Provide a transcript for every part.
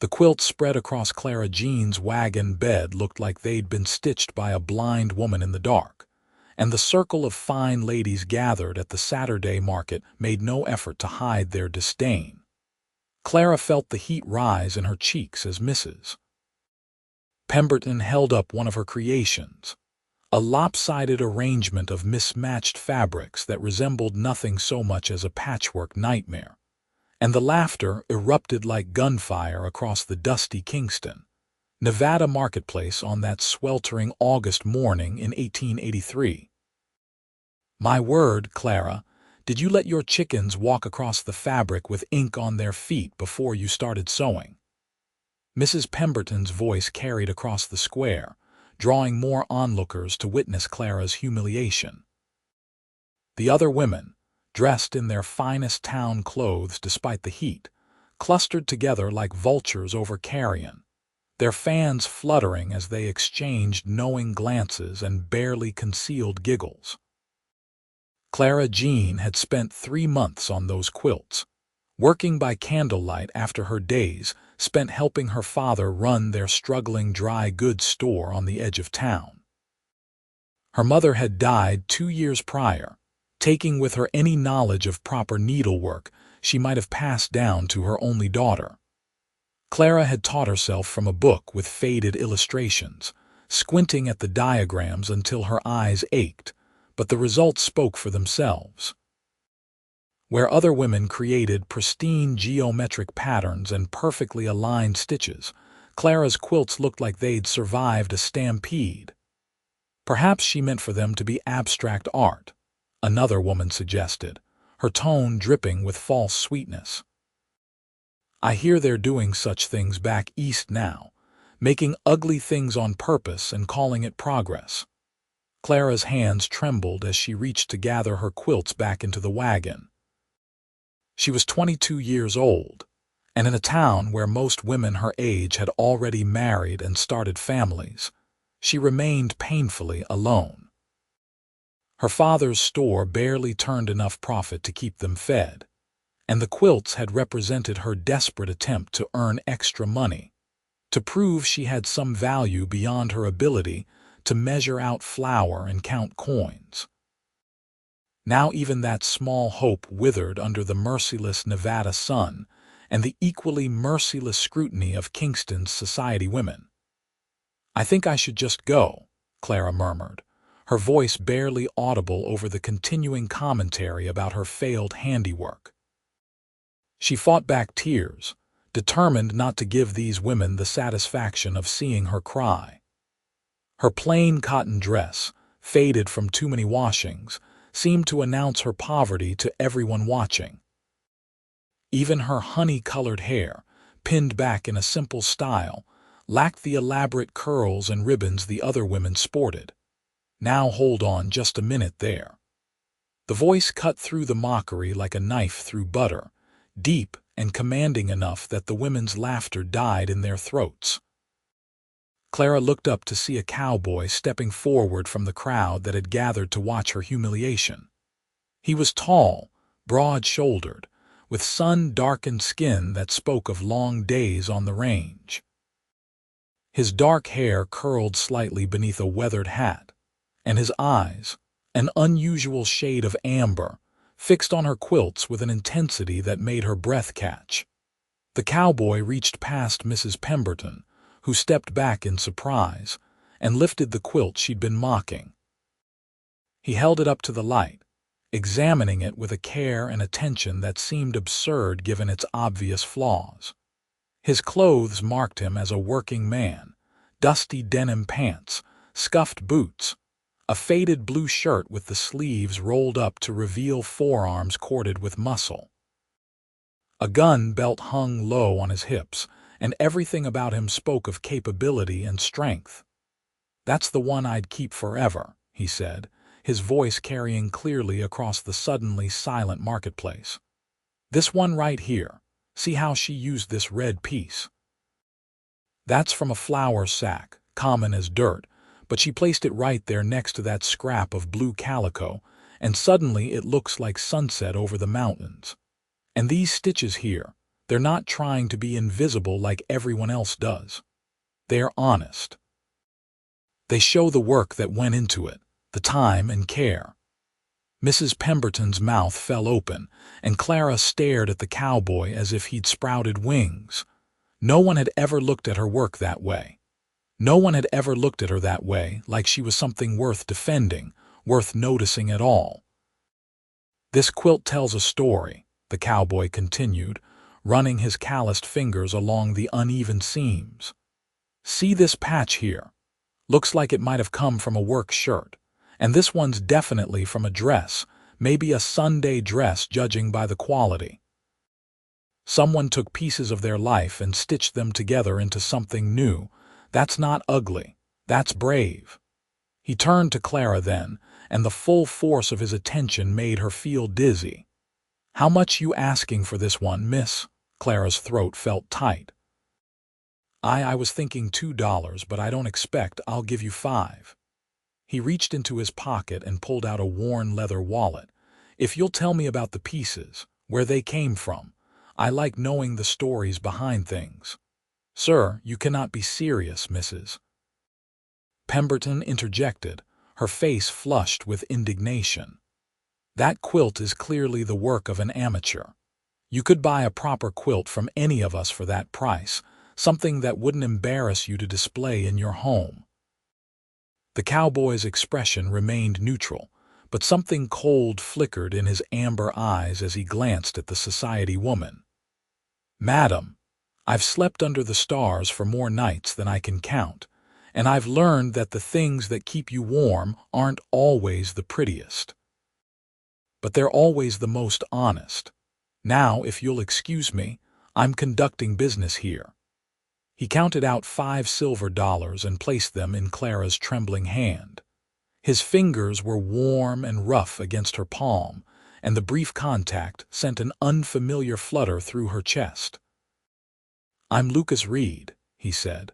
The quilts spread across Clara Jean's wagon bed looked like they'd been stitched by a blind woman in the dark, and the circle of fine ladies gathered at the Saturday market made no effort to hide their disdain. Clara felt the heat rise in her cheeks as Mrs. Pemberton held up one of her creations, a lopsided arrangement of mismatched fabrics that resembled nothing so much as a patchwork nightmare, and the laughter erupted like gunfire across the dusty Kingston, Nevada marketplace on that sweltering August morning in 1883. "My word, Clara, did you let your chickens walk across the fabric with ink on their feet before you started sewing?" Mrs. Pemberton's voice carried across the square, drawing more onlookers to witness Clara's humiliation. The other women, dressed in their finest town clothes despite the heat, clustered together like vultures over carrion, their fans fluttering as they exchanged knowing glances and barely concealed giggles. Clara Jean had spent 3 months on those quilts, working by candlelight after her days spent helping her father run their struggling dry goods store on the edge of town. Her mother had died 2 years prior, taking with her any knowledge of proper needlework she might have passed down to her only daughter. Clara had taught herself from a book with faded illustrations, squinting at the diagrams until her eyes ached, but the results spoke for themselves. Where other women created pristine geometric patterns and perfectly aligned stitches, Clara's quilts looked like they'd survived a stampede. Perhaps she meant for them to be abstract art, another woman suggested, her tone dripping with false sweetness. "I hear they're doing such things back east now, making ugly things on purpose and calling it progress." Clara's hands trembled as she reached to gather her quilts back into the wagon. She was 22 years old, and in a town where most women her age had already married and started families, she remained painfully alone. Her father's store barely turned enough profit to keep them fed, and the quilts had represented her desperate attempt to earn extra money, to prove she had some value beyond her ability to measure out flour and count coins. Now even that small hope withered under the merciless Nevada sun and the equally merciless scrutiny of Kingston's society women. "I think I should just go," Clara murmured, her voice barely audible over the continuing commentary about her failed handiwork. She fought back tears, determined not to give these women the satisfaction of seeing her cry. Her plain cotton dress, faded from too many washings, seemed to announce her poverty to everyone watching. Even her honey-colored hair, pinned back in a simple style, lacked the elaborate curls and ribbons the other women sported. "Now hold on just a minute there." The voice cut through the mockery like a knife through butter, deep and commanding enough that the women's laughter died in their throats. Clara looked up to see a cowboy stepping forward from the crowd that had gathered to watch her humiliation. He was tall, broad-shouldered, with sun-darkened skin that spoke of long days on the range. His dark hair curled slightly beneath a weathered hat, and his eyes, an unusual shade of amber, fixed on her quilts with an intensity that made her breath catch. The cowboy reached past Mrs. Pemberton, who stepped back in surprise, and lifted the quilt she'd been mocking. He held it up to the light, examining it with a care and attention that seemed absurd given its obvious flaws. His clothes marked him as a working man: dusty denim pants, scuffed boots, a faded blue shirt with the sleeves rolled up to reveal forearms corded with muscle. A gun belt hung low on his hips, and everything about him spoke of capability and strength. "That's the one I'd keep forever," he said, his voice carrying clearly across the suddenly silent marketplace. "This one right here. See how she used this red piece? That's from a flour sack, common as dirt, but she placed it right there next to that scrap of blue calico, and suddenly it looks like sunset over the mountains. And these stitches here, They're not trying to be invisible like everyone else does. They're honest. They show the work that went into it, the time and care. Mrs. Pemberton's mouth fell open, and Clara stared at the cowboy as if he'd sprouted wings. No one had ever looked at her work that way. No one had ever looked at her that way, like she was something worth defending, worth noticing at all. "This quilt tells a story," the cowboy continued, running his calloused fingers along the uneven seams. "See this patch here? Looks like it might have come from a work shirt. And this one's definitely from a dress, maybe a Sunday dress judging by the quality. Someone took pieces of their life and stitched them together into something new. That's not ugly. That's brave." He turned to Clara then, and the full force of his attention made her feel dizzy. "How much you asking for this one, miss?" Clara's throat felt tight. I was thinking $2, but I don't expect I'll give you 5. He reached into his pocket and pulled out a worn leather wallet. "If you'll tell me about the pieces, where they came from. I like knowing the stories behind things." "Sir, you cannot be serious, Mrs." Pemberton interjected, her face flushed with indignation. "That quilt is clearly the work of an amateur. You could buy a proper quilt from any of us for that price, something that wouldn't embarrass you to display in your home." The cowboy's expression remained neutral, but something cold flickered in his amber eyes as he glanced at the society woman. "Madam, I've slept under the stars for more nights than I can count, and I've learned that the things that keep you warm aren't always the prettiest. But they're always the most honest. Now, if you'll excuse me, I'm conducting business here." He counted out 5 silver dollars and placed them in Clara's trembling hand. His fingers were warm and rough against her palm, and the brief contact sent an unfamiliar flutter through her chest. "I'm Lucas Reed," he said.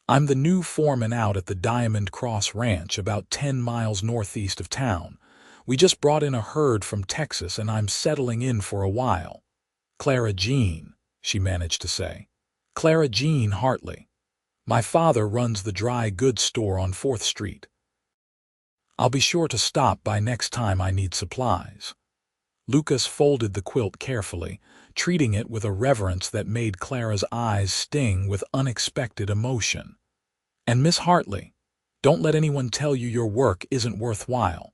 "I'm the new foreman out at the Diamond Cross Ranch about 10 miles northeast of town. We just brought in a herd from Texas and I'm settling in for a while." "Clara Jean," she managed to say. "Clara Jean Hartley. My father runs the dry goods store on 4th Street. I'll be sure to stop by next time I need supplies." Lucas folded the quilt carefully, treating it with a reverence that made Clara's eyes sting with unexpected emotion. "And Miss Hartley, don't let anyone tell you your work isn't worthwhile.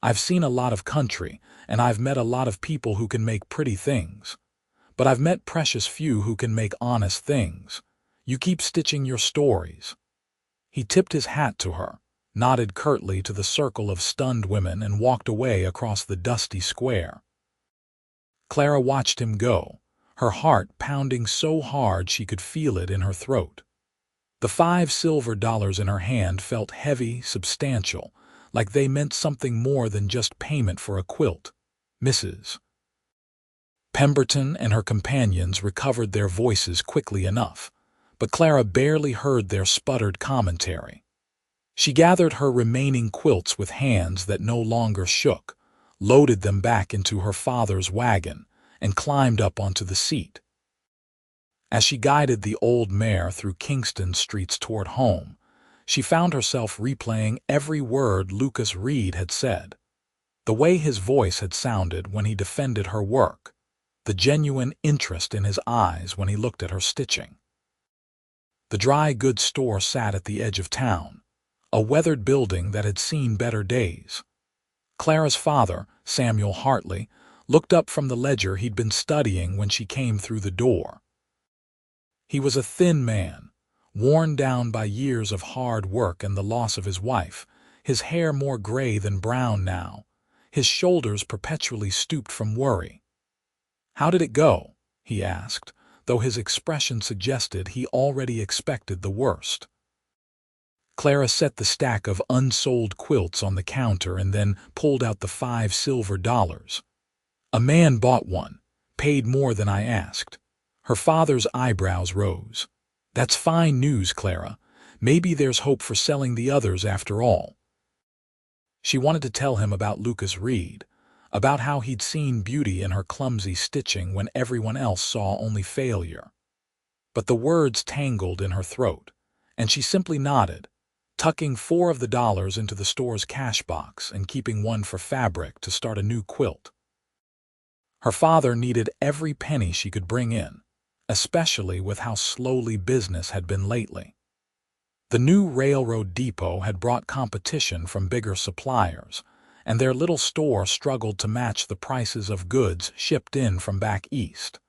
I've seen a lot of country, and I've met a lot of people who can make pretty things. But I've met precious few who can make honest things. You keep stitching your stories." He tipped his hat to her, nodded curtly to the circle of stunned women, and walked away across the dusty square. Clara watched him go, her heart pounding so hard she could feel it in her throat. The 5 silver dollars in her hand felt heavy, substantial, like they meant something more than just payment for a quilt. "Mrs." Pemberton and her companions recovered their voices quickly enough, but Clara barely heard their sputtered commentary. She gathered her remaining quilts with hands that no longer shook, loaded them back into her father's wagon, and climbed up onto the seat. As she guided the old mare through Kingston streets toward home, she found herself replaying every word Lucas Reed had said. The way his voice had sounded when he defended her work, the genuine interest in his eyes when he looked at her stitching. The dry goods store sat at the edge of town, a weathered building that had seen better days. Clara's father, Samuel Hartley, looked up from the ledger he'd been studying when she came through the door. He was a thin man, worn down by years of hard work and the loss of his wife, his hair more gray than brown now, his shoulders perpetually stooped from worry. "How did it go?" he asked, though his expression suggested he already expected the worst. Clara set the stack of unsold quilts on the counter and then pulled out the 5 silver dollars. "A man bought one, paid more than I asked." Her father's eyebrows rose. "That's fine news, Clara. Maybe there's hope for selling the others after all." She wanted to tell him about Lucas Reed, about how he'd seen beauty in her clumsy stitching when everyone else saw only failure. But the words tangled in her throat, and she simply nodded, tucking $4 of the dollars into the store's cash box and keeping one for fabric to start a new quilt. Her father needed every penny she could bring in, especially with how slowly business had been lately. The new railroad depot had brought competition from bigger suppliers, and their little store struggled to match the prices of goods shipped in from back east.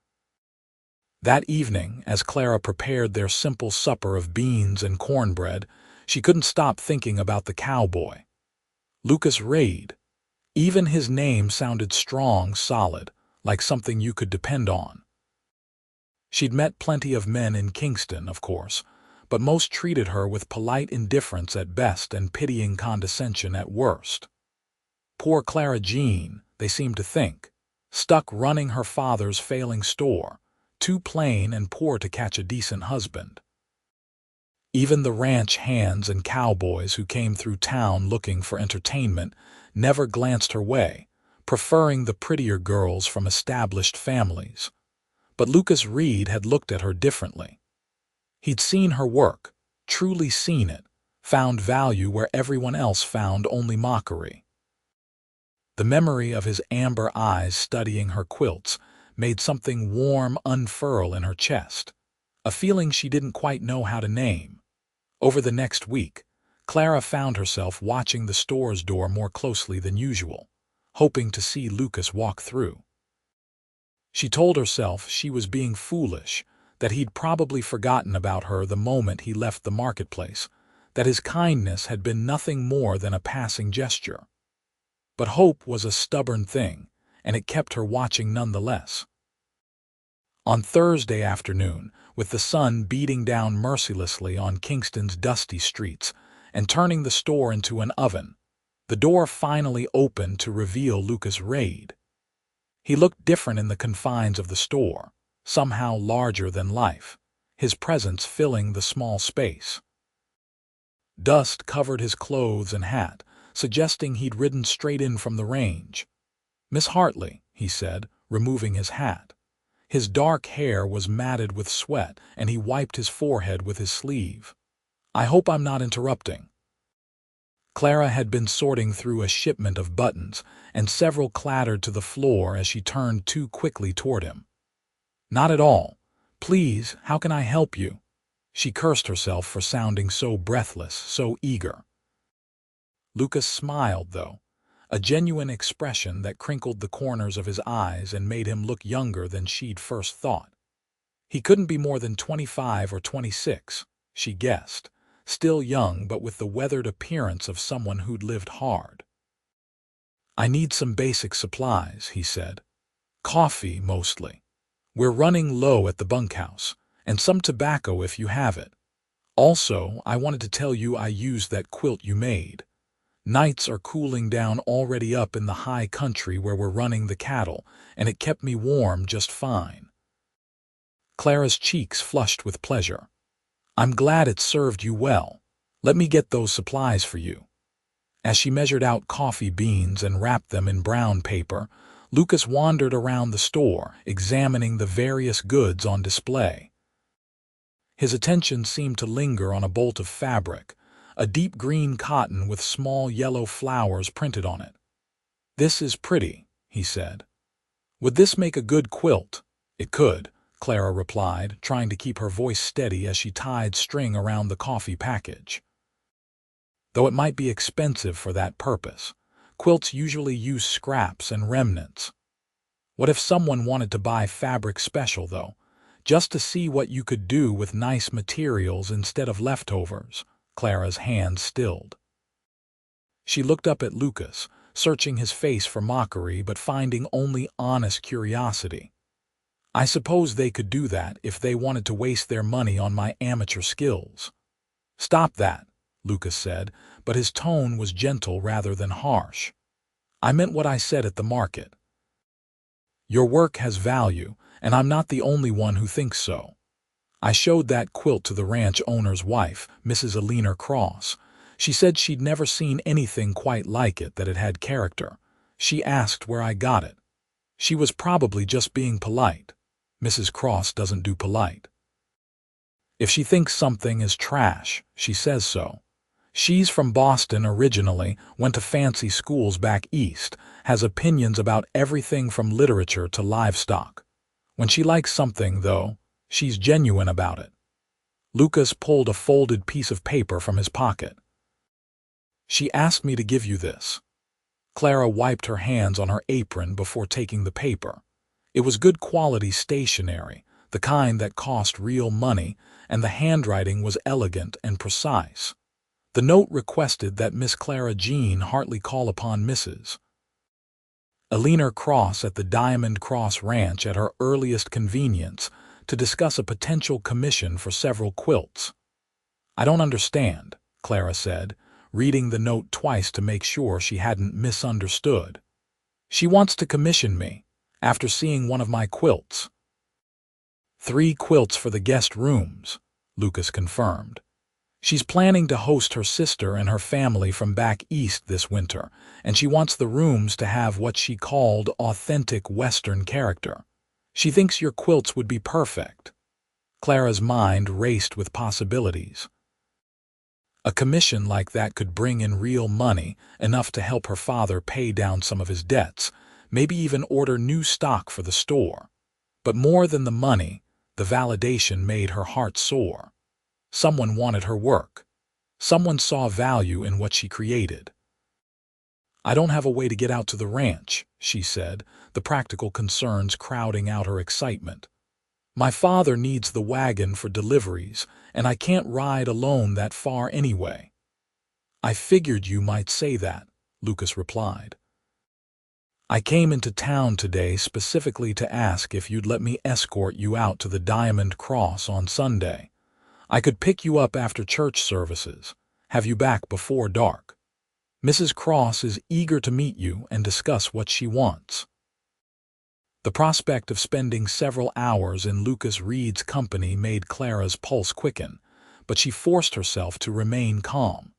That evening, as Clara prepared their simple supper of beans and cornbread, she couldn't stop thinking about the cowboy. Lucas Reid. Even his name sounded strong, solid, like something you could depend on. She'd met plenty of men in Kingston, of course, but most treated her with polite indifference at best and pitying condescension at worst. Poor Clara Jean, they seemed to think, stuck running her father's failing store, too plain and poor to catch a decent husband. Even the ranch hands and cowboys who came through town looking for entertainment never glanced her way, preferring the prettier girls from established families. But Lucas Reid had looked at her differently. He'd seen her work, truly seen it, found value where everyone else found only mockery. The memory of his amber eyes studying her quilts made something warm unfurl in her chest, a feeling she didn't quite know how to name. Over the next week, Clara found herself watching the store's door more closely than usual, hoping to see Lucas walk through. She told herself she was being foolish, that he'd probably forgotten about her the moment he left the marketplace, that his kindness had been nothing more than a passing gesture. But hope was a stubborn thing, and it kept her watching nonetheless. On Thursday afternoon, with the sun beating down mercilessly on Kingston's dusty streets and turning the store into an oven, the door finally opened to reveal Lucas Reid. He looked different in the confines of the store, somehow larger than life, his presence filling the small space. Dust covered his clothes and hat, suggesting he'd ridden straight in from the range. "Miss Hartley," he said, removing his hat. His dark hair was matted with sweat, and he wiped his forehead with his sleeve. "I hope I'm not interrupting." Clara had been sorting through a shipment of buttons, and several clattered to the floor as she turned too quickly toward him. "Not at all. Please, how can I help you?" She cursed herself for sounding so breathless, so eager. Lucas smiled, though, a genuine expression that crinkled the corners of his eyes and made him look younger than she'd first thought. He couldn't be more than 25 or 26, she guessed, still young but with the weathered appearance of someone who'd lived hard. "I need some basic supplies," he said. "Coffee, mostly. We're running low at the bunkhouse, and some tobacco if you have it. Also, I wanted to tell you I used that quilt you made. Nights are cooling down already up in the high country where we're running the cattle, and it kept me warm just fine." Clara's cheeks flushed with pleasure. "I'm glad it served you well. Let me get those supplies for you." As she measured out coffee beans and wrapped them in brown paper, Lucas wandered around the store, examining the various goods on display. His attention seemed to linger on a bolt of fabric, a deep green cotton with small yellow flowers printed on it. "This is pretty," he said. "Would this make a good quilt?" "It could," Clara replied, trying to keep her voice steady as she tied string around the coffee package. "Though it might be expensive for that purpose. Quilts usually use scraps and remnants." "What if someone wanted to buy fabric special, though, just to see what you could do with nice materials instead of leftovers?" Clara's hand stilled. She looked up at Lucas, searching his face for mockery but finding only honest curiosity. "I suppose they could do that if they wanted to waste their money on my amateur skills." "Stop that," Lucas said, but his tone was gentle rather than harsh. "I meant what I said at the market. Your work has value, and I'm not the only one who thinks so. I showed that quilt to the ranch owner's wife, Mrs. Alina Cross. She said she'd never seen anything quite like it, that it had character. She asked where I got it. She was probably just being polite. Mrs. Cross doesn't do polite. If she thinks something is trash, she says so. She's from Boston originally, went to fancy schools back east, has opinions about everything from literature to livestock. When she likes something, though, she's genuine about it. Lucas pulled a folded piece of paper from his pocket. She asked me to give you this. Clara wiped her hands on her apron before taking the paper. It was good quality stationery, the kind that cost real money, and the handwriting was elegant and precise. The note requested that Miss Clara Jean heartily call upon Mrs. Eleanor Cross at the Diamond Cross Ranch at her earliest convenience to discuss a potential commission for several quilts. I don't understand, Clara said, reading the note twice to make sure she hadn't misunderstood. She wants to commission me, after seeing one of my quilts. 3 quilts for the guest rooms, Lucas confirmed. She's planning to host her sister and her family from back east this winter, and she wants the rooms to have what she called authentic Western character. She thinks your quilts would be perfect. Clara's mind raced with possibilities. A commission like that could bring in real money, enough to help her father pay down some of his debts, maybe even order new stock for the store. But more than the money, the validation made her heart soar. Someone wanted her work. Someone saw value in what she created. I don't have a way to get out to the ranch, she said, the practical concerns crowding out her excitement. My father needs the wagon for deliveries, and I can't ride alone that far anyway. I figured you might say that, Lucas replied. I came into town today specifically to ask if you'd let me escort you out to the Diamond Cross on Sunday. I could pick you up after church services, have you back before dark. Mrs. Cross is eager to meet you and discuss what she wants. The prospect of spending several hours in Lucas Reed's company made Clara's pulse quicken, but she forced herself to remain calm.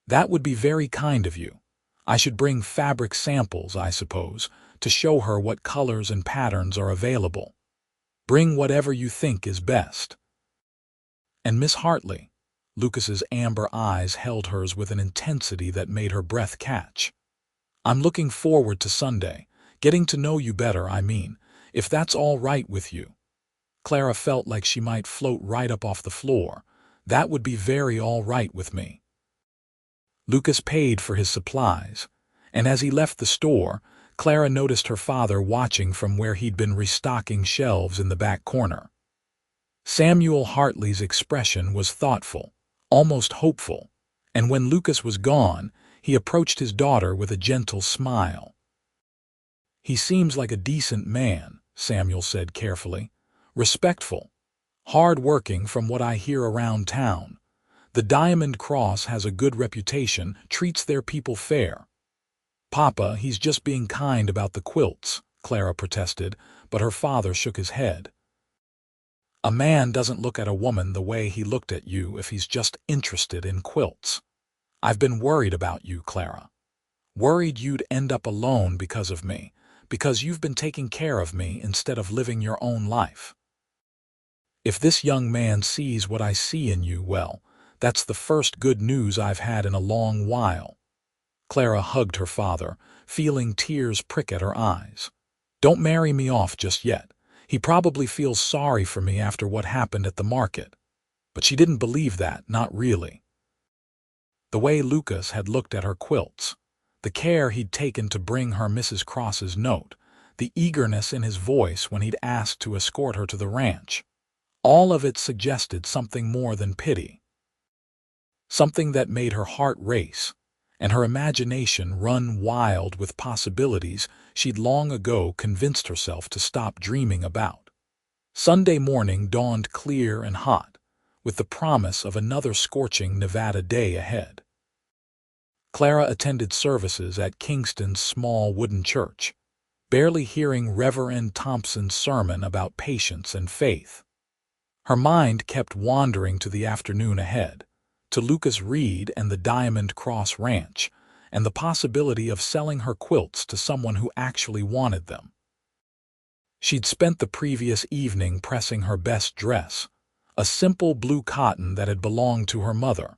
That would be very kind of you. I should bring fabric samples, I suppose, to show her what colors and patterns are available. Bring whatever you think is best. And Miss Hartley, Lucas's amber eyes held hers with an intensity that made her breath catch. I'm looking forward to Sunday. Getting to know you better, I mean, if that's all right with you. Clara felt like she might float right up off the floor. That would be very all right with me. Lucas paid for his supplies, and as he left the store, Clara noticed her father watching from where he'd been restocking shelves in the back corner. Samuel Hartley's expression was thoughtful, almost hopeful, and when Lucas was gone, he approached his daughter with a gentle smile. He seems like a decent man, Samuel said carefully. Respectful. Hard-working from what I hear around town. The Diamond Cross has a good reputation, treats their people fair. Papa, he's just being kind about the quilts, Clara protested, but her father shook his head. A man doesn't look at a woman the way he looked at you if he's just interested in quilts. I've been worried about you, Clara. Worried you'd end up alone because of me, because you've been taking care of me instead of living your own life. If this young man sees what I see in you, well, that's the first good news I've had in a long while. Clara hugged her father, feeling tears prick at her eyes. Don't marry me off just yet. He probably feels sorry for me after what happened at the market. But she didn't believe that, not really. The way Lucas had looked at her quilts, the care he'd taken to bring her Mrs. Cross's note, the eagerness in his voice when he'd asked to escort her to the ranch, all of it suggested something more than pity. Something that made her heart race, and her imagination run wild with possibilities she'd long ago convinced herself to stop dreaming about. Sunday morning dawned clear and hot, with the promise of another scorching Nevada day ahead. Clara attended services at Kingston's small wooden church, barely hearing Reverend Thompson's sermon about patience and faith. Her mind kept wandering to the afternoon ahead, to Lucas Reed and the Diamond Cross Ranch, and the possibility of selling her quilts to someone who actually wanted them. She'd spent the previous evening pressing her best dress, a simple blue cotton that had belonged to her mother.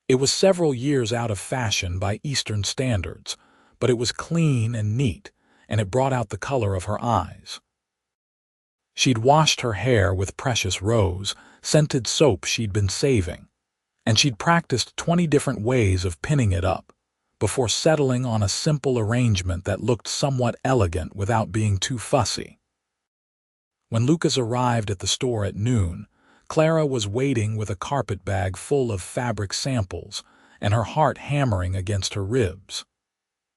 It was several years out of fashion by Eastern standards, but it was clean and neat, and it brought out the color of her eyes. She'd washed her hair with precious rose, scented soap she'd been saving, and she'd practiced 20 different ways of pinning it up, before settling on a simple arrangement that looked somewhat elegant without being too fussy. When Lucas arrived at the store at noon, Clara was waiting with a carpet bag full of fabric samples and her heart hammering against her ribs.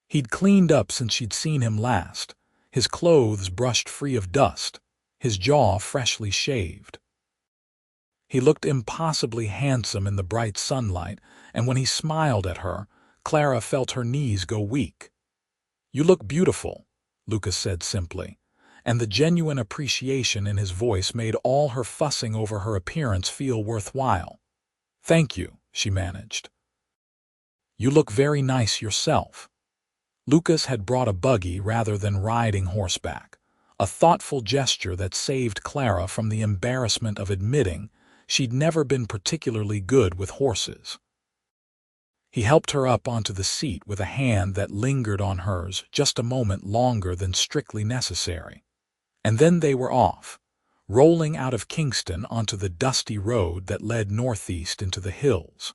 He'd cleaned up since she'd seen him last, his clothes brushed free of dust, his jaw freshly shaved. He looked impossibly handsome in the bright sunlight, and when he smiled at her, Clara felt her knees go weak. "You look beautiful," Lucas said simply, and the genuine appreciation in his voice made all her fussing over her appearance feel worthwhile. "Thank you," she managed. "You look very nice yourself." Lucas had brought a buggy rather than riding horseback, a thoughtful gesture that saved Clara from the embarrassment of admitting she'd never been particularly good with horses. He helped her up onto the seat with a hand that lingered on hers just a moment longer than strictly necessary. And then they were off, rolling out of Kingston onto the dusty road that led northeast into the hills.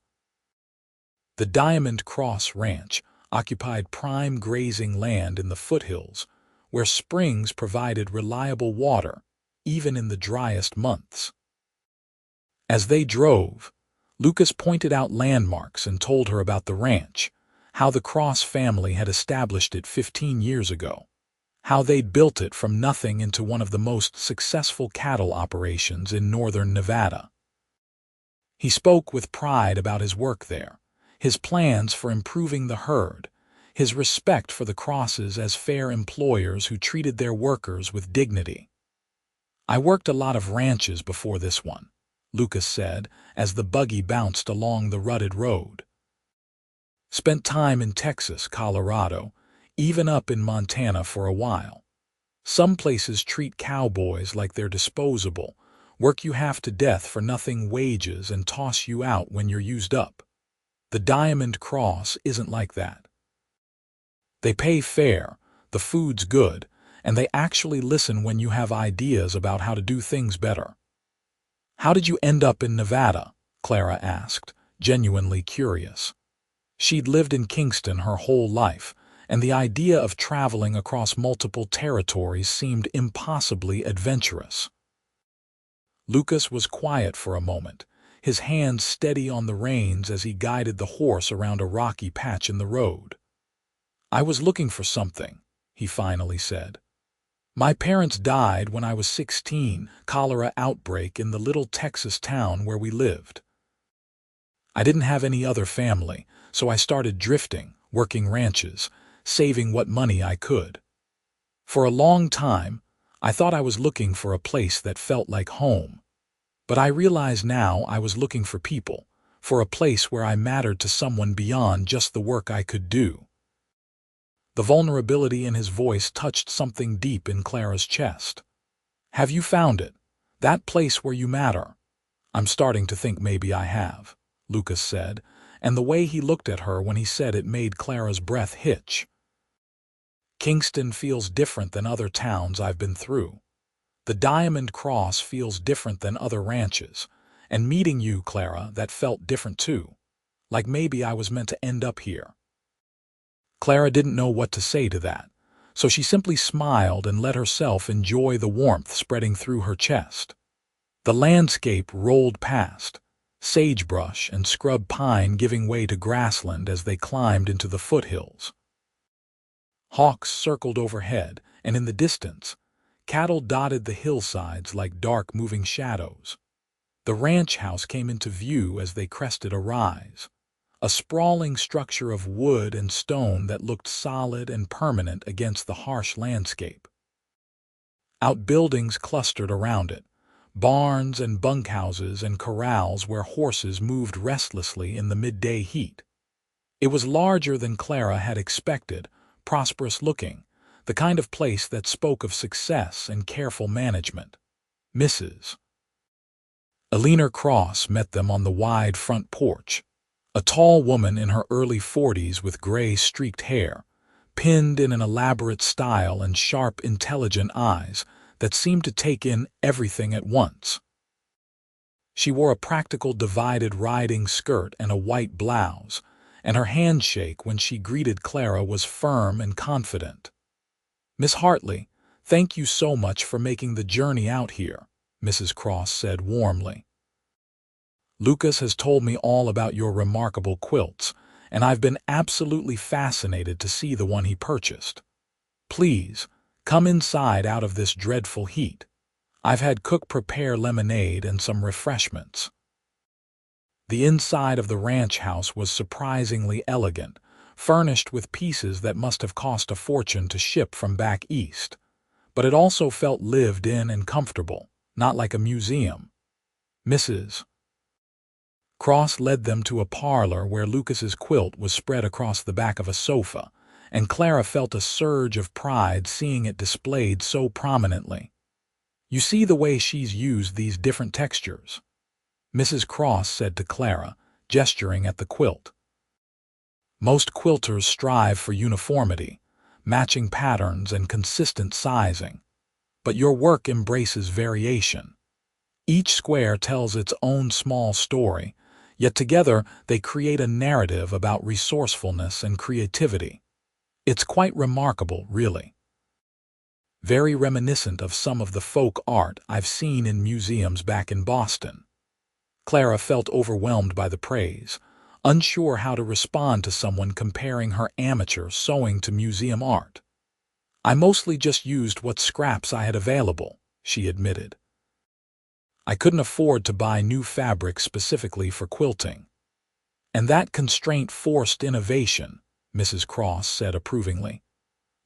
The Diamond Cross Ranch occupied prime grazing land in the foothills, where springs provided reliable water, even in the driest months. As they drove, Lucas pointed out landmarks and told her about the ranch, how the Cross family had established it 15 years ago, how they'd built it from nothing into one of the most successful cattle operations in northern Nevada. He spoke with pride about his work there, his plans for improving the herd, his respect for the Crosses as fair employers who treated their workers with dignity. "I worked a lot of ranches before this one," Lucas said as the buggy bounced along the rutted road. "Spent time in Texas, Colorado, even up in Montana for a while. Some places treat cowboys like they're disposable, work you half to death for nothing wages and toss you out when you're used up. The Diamond Cross isn't like that. They pay fair, the food's good, and they actually listen when you have ideas about how to do things better." "How did you end up in Nevada?" Clara asked, genuinely curious. She'd lived in Kingston her whole life, and the idea of traveling across multiple territories seemed impossibly adventurous. Lucas was quiet for a moment, his hands steady on the reins as he guided the horse around a rocky patch in the road. "I was looking for something," he finally said. "My parents died when I was 16, cholera outbreak in the little Texas town where we lived. I didn't have any other family, so I started drifting, working ranches, saving what money I could. For a long time, I thought I was looking for a place that felt like home. But I realize now I was looking for people, for a place where I mattered to someone beyond just the work I could do." The vulnerability in his voice touched something deep in Clara's chest. "Have you found it? That place where you matter?" "I'm starting to think maybe I have," Lucas said, and the way he looked at her when he said it made Clara's breath hitch. "Kingston feels different than other towns I've been through. The Diamond Cross feels different than other ranches, and meeting you, Clara, that felt different too. Like maybe I was meant to end up here." Clara didn't know what to say to that, so she simply smiled and let herself enjoy the warmth spreading through her chest. The landscape rolled past, sagebrush and scrub pine giving way to grassland as they climbed into the foothills. Hawks circled overhead, and in the distance, cattle dotted the hillsides like dark moving shadows. The ranch house came into view as they crested a rise, a sprawling structure of wood and stone that looked solid and permanent against the harsh landscape. Outbuildings clustered around it, barns and bunkhouses and corrals where horses moved restlessly in the midday heat. It was larger than Clara had expected, prosperous-looking, the kind of place that spoke of success and careful management. Mrs. Eleanor Cross met them on the wide front porch, a tall woman in her early 40s with gray streaked hair, pinned in an elaborate style and sharp, intelligent eyes that seemed to take in everything at once. She wore a practical divided riding skirt and a white blouse, and her handshake when she greeted Clara was firm and confident. "Miss Hartley, thank you so much for making the journey out here," Mrs. Cross said warmly. "Lucas has told me all about your remarkable quilts, and I've been absolutely fascinated to see the one he purchased. Please, come inside out of this dreadful heat. I've had cook prepare lemonade and some refreshments." The inside of the ranch house was surprisingly elegant, furnished with pieces that must have cost a fortune to ship from back east. But it also felt lived in and comfortable, not like a museum. Mrs. Cross led them to a parlor where Lucas's quilt was spread across the back of a sofa, and Clara felt a surge of pride seeing it displayed so prominently. "You see the way she's used these different textures," Mrs. Cross said to Clara, gesturing at the quilt. "Most quilters strive for uniformity, matching patterns and consistent sizing, but your work embraces variation. Each square tells its own small story, yet together they create a narrative about resourcefulness and creativity. It's quite remarkable, really. Very reminiscent of some of the folk art I've seen in museums back in Boston." Clara felt overwhelmed by the praise, unsure how to respond to someone comparing her amateur sewing to museum art. "I mostly just used what scraps I had available," she admitted. "I couldn't afford to buy new fabric specifically for quilting." "And that constraint forced innovation," Mrs. Cross said approvingly.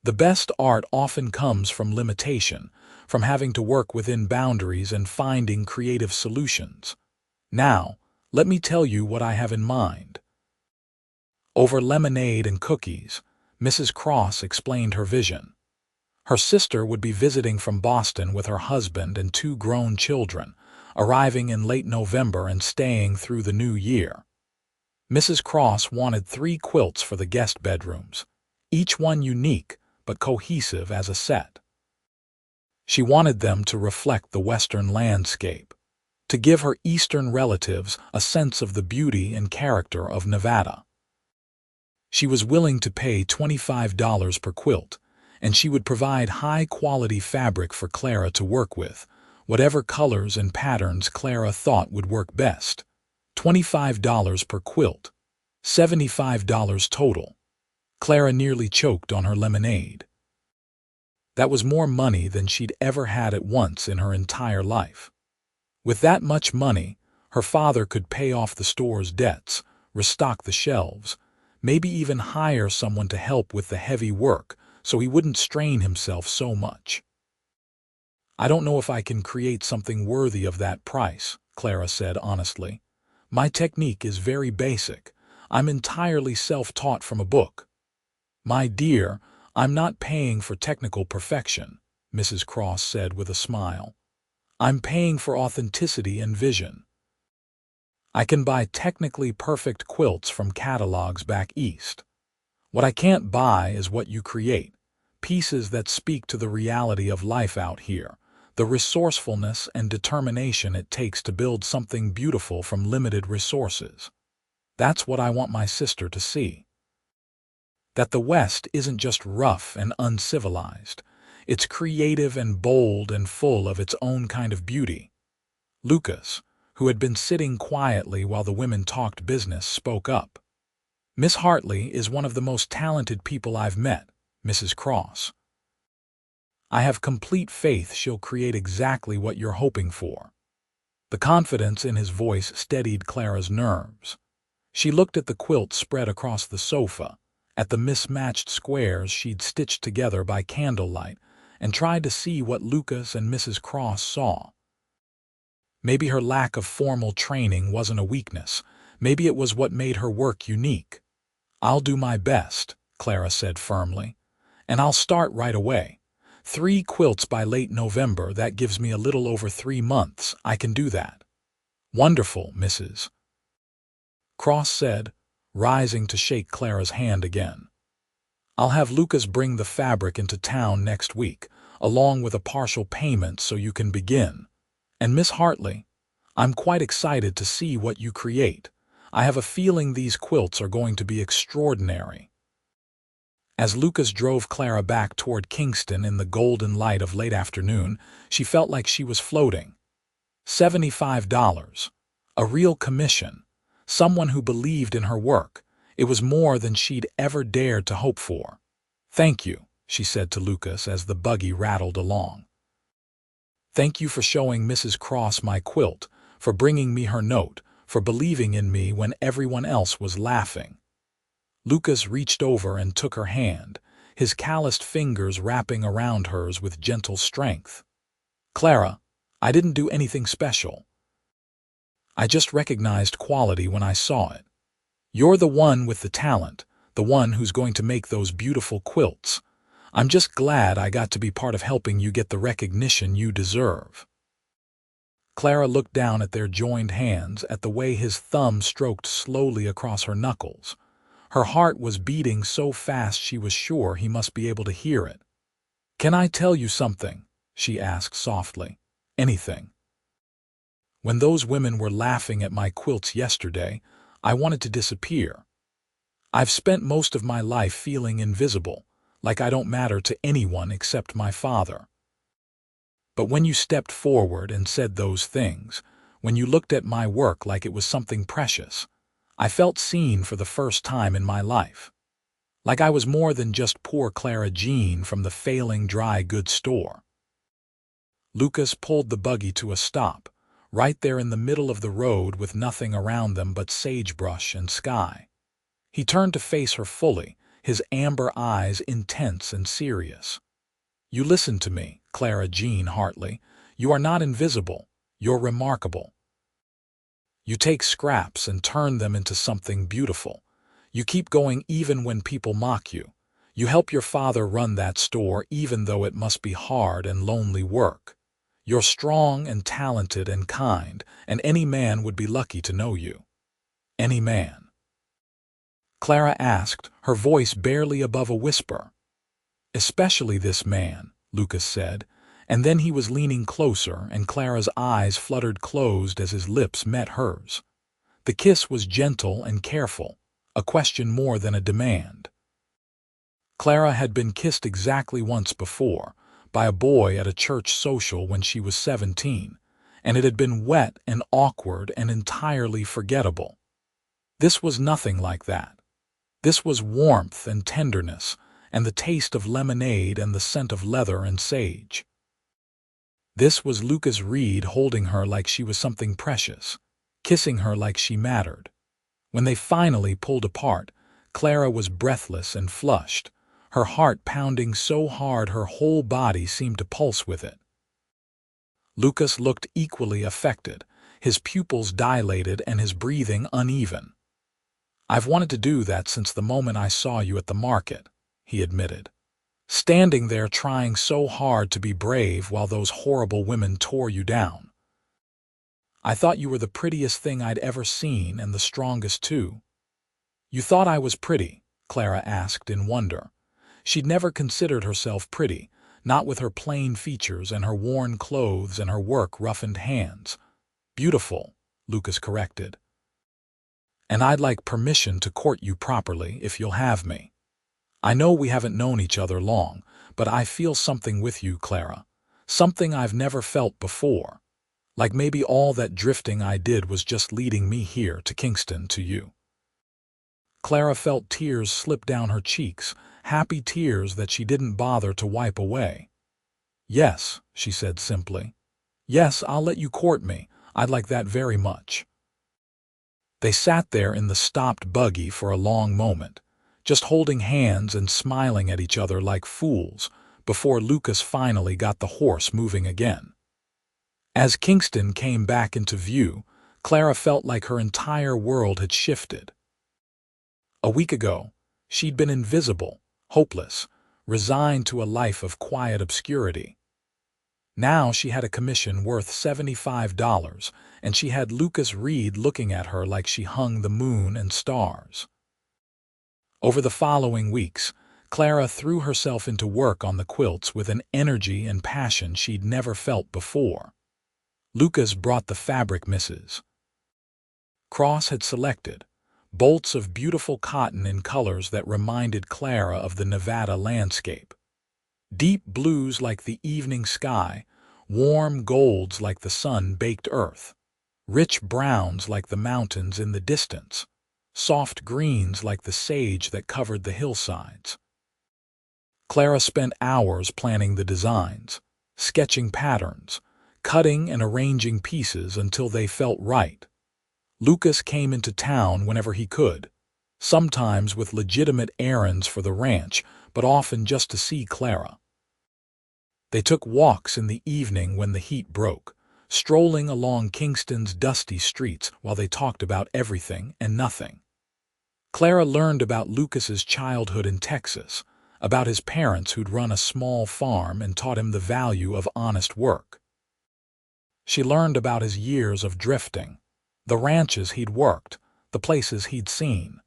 "The best art often comes from limitation, from having to work within boundaries and finding creative solutions. Now, let me tell you what I have in mind." Over lemonade and cookies, Mrs. Cross explained her vision. Her sister would be visiting from Boston with her husband and 2 grown children, arriving in late November and staying through the new year. Mrs. Cross wanted 3 quilts for the guest bedrooms, each one unique but cohesive as a set. She wanted them to reflect the Western landscape, to give her Eastern relatives a sense of the beauty and character of Nevada. She was willing to pay $25 per quilt, and she would provide high-quality fabric for Clara to work with, whatever colors and patterns Clara thought would work best. $25 per quilt, $75 total. Clara nearly choked on her lemonade. That was more money than she'd ever had at once in her entire life. With that much money, her father could pay off the store's debts, restock the shelves, maybe even hire someone to help with the heavy work so he wouldn't strain himself so much. "I don't know if I can create something worthy of that price," Clara said honestly. "My technique is very basic. I'm entirely self-taught from a book." "My dear, I'm not paying for technical perfection," Mrs. Cross said with a smile. "I'm paying for authenticity and vision. I can buy technically perfect quilts from catalogs back east. What I can't buy is what you create, pieces that speak to the reality of life out here, the resourcefulness and determination it takes to build something beautiful from limited resources. That's what I want my sister to see. That the West isn't just rough and uncivilized. It's creative and bold and full of its own kind of beauty." Lucas, who had been sitting quietly while the women talked business, spoke up. "Miss Hartley is one of the most talented people I've met, Mrs. Cross. I have complete faith she'll create exactly what you're hoping for." The confidence in his voice steadied Clara's nerves. She looked at the quilt spread across the sofa, at the mismatched squares she'd stitched together by candlelight, and tried to see what Lucas and Mrs. Cross saw. Maybe her lack of formal training wasn't a weakness. Maybe it was what made her work unique. "I'll do my best," Clara said firmly. "And I'll start right away. 3 quilts by late November, that gives me a little over 3 months. I can do that." "Wonderful, Mrs. Cross said, rising to shake Clara's hand again. "I'll have Lucas bring the fabric into town next week, along with a partial payment so you can begin. And Miss Hartley, I'm quite excited to see what you create. I have a feeling these quilts are going to be extraordinary." As Lucas drove Clara back toward Kingston in the golden light of late afternoon, she felt like she was floating. $75. A real commission. Someone who believed in her work. It was more than she'd ever dared to hope for. "Thank you," she said to Lucas as the buggy rattled along. "Thank you for showing Mrs. Cross my quilt, for bringing me her note, for believing in me when everyone else was laughing." Lucas reached over and took her hand, his calloused fingers wrapping around hers with gentle strength. "Clara, I didn't do anything special. I just recognized quality when I saw it. You're the one with the talent, the one who's going to make those beautiful quilts. I'm just glad I got to be part of helping you get the recognition you deserve." Clara looked down at their joined hands, at the way his thumb stroked slowly across her knuckles. Her heart was beating so fast she was sure he must be able to hear it. "Can I tell you something?" she asked softly. "Anything. When those women were laughing at my quilts yesterday, I wanted to disappear. I've spent most of my life feeling invisible, like I don't matter to anyone except my father. But when you stepped forward and said those things, when you looked at my work like it was something precious, I felt seen for the first time in my life. Like I was more than just poor Clara Jean from the failing dry goods store." Lucas pulled the buggy to a stop, right there in the middle of the road with nothing around them but sagebrush and sky. He turned to face her fully, his amber eyes intense and serious. "You listen to me, Clara Jean Hartley. You are not invisible. You're remarkable. You take scraps and turn them into something beautiful. You keep going even when people mock you. You help your father run that store even though it must be hard and lonely work. You're strong and talented and kind, and any man would be lucky to know you." "Any man?" Clara asked, her voice barely above a whisper. "Especially this man," Lucas said, and then he was leaning closer and Clara's eyes fluttered closed as his lips met hers. The kiss was gentle and careful, a question more than a demand. Clara had been kissed exactly once before, by a boy at a church social when she was 17, and it had been wet and awkward and entirely forgettable. This was nothing like that. This was warmth and tenderness, and the taste of lemonade and the scent of leather and sage. This was Lucas Reed holding her like she was something precious, kissing her like she mattered. When they finally pulled apart, Clara was breathless and flushed, her heart pounding so hard her whole body seemed to pulse with it. Lucas looked equally affected, his pupils dilated and his breathing uneven. "I've wanted to do that since the moment I saw you at the market," he admitted. "Standing there trying so hard to be brave while those horrible women tore you down. I thought you were the prettiest thing I'd ever seen and the strongest too." "You thought I was pretty?" Clara asked in wonder. She'd never considered herself pretty, not with her plain features and her worn clothes and her work-roughened hands. "Beautiful," Lucas corrected. "And I'd like permission to court you properly if you'll have me. I know we haven't known each other long, but I feel something with you, Clara. Something I've never felt before. Like maybe all that drifting I did was just leading me here to Kingston to you." Clara felt tears slip down her cheeks, happy tears that she didn't bother to wipe away. "Yes," she said simply. "Yes, I'll let you court me. I'd like that very much." They sat there in the stopped buggy for a long moment, just holding hands and smiling at each other like fools, before Lucas finally got the horse moving again. As Kingston came back into view, Clara felt like her entire world had shifted. A week ago, She'd been invisible, hopeless, resigned to a life of quiet obscurity. Now she had a commission worth $75, and she had Lucas Reed looking at her like she hung the moon and stars. Over the following weeks, Clara threw herself into work on the quilts with an energy and passion she'd never felt before. Lucas brought the fabric Mrs. Cross had selected, bolts of beautiful cotton in colors that reminded Clara of the Nevada landscape. Deep blues like the evening sky, warm golds like the sun-baked earth, rich browns like the mountains in the distance, soft greens like the sage that covered the hillsides. Clara spent hours planning the designs, sketching patterns, cutting and arranging pieces until they felt right. Lucas came into town whenever he could, sometimes with legitimate errands for the ranch, but often just to see Clara. They took walks in the evening when the heat broke, strolling along Kingston's dusty streets while they talked about everything and nothing. Clara learned about Lucas's childhood in Texas, about his parents who'd run a small farm and taught him the value of honest work. She learned about his years of drifting, the ranches he'd worked, the places he'd seen.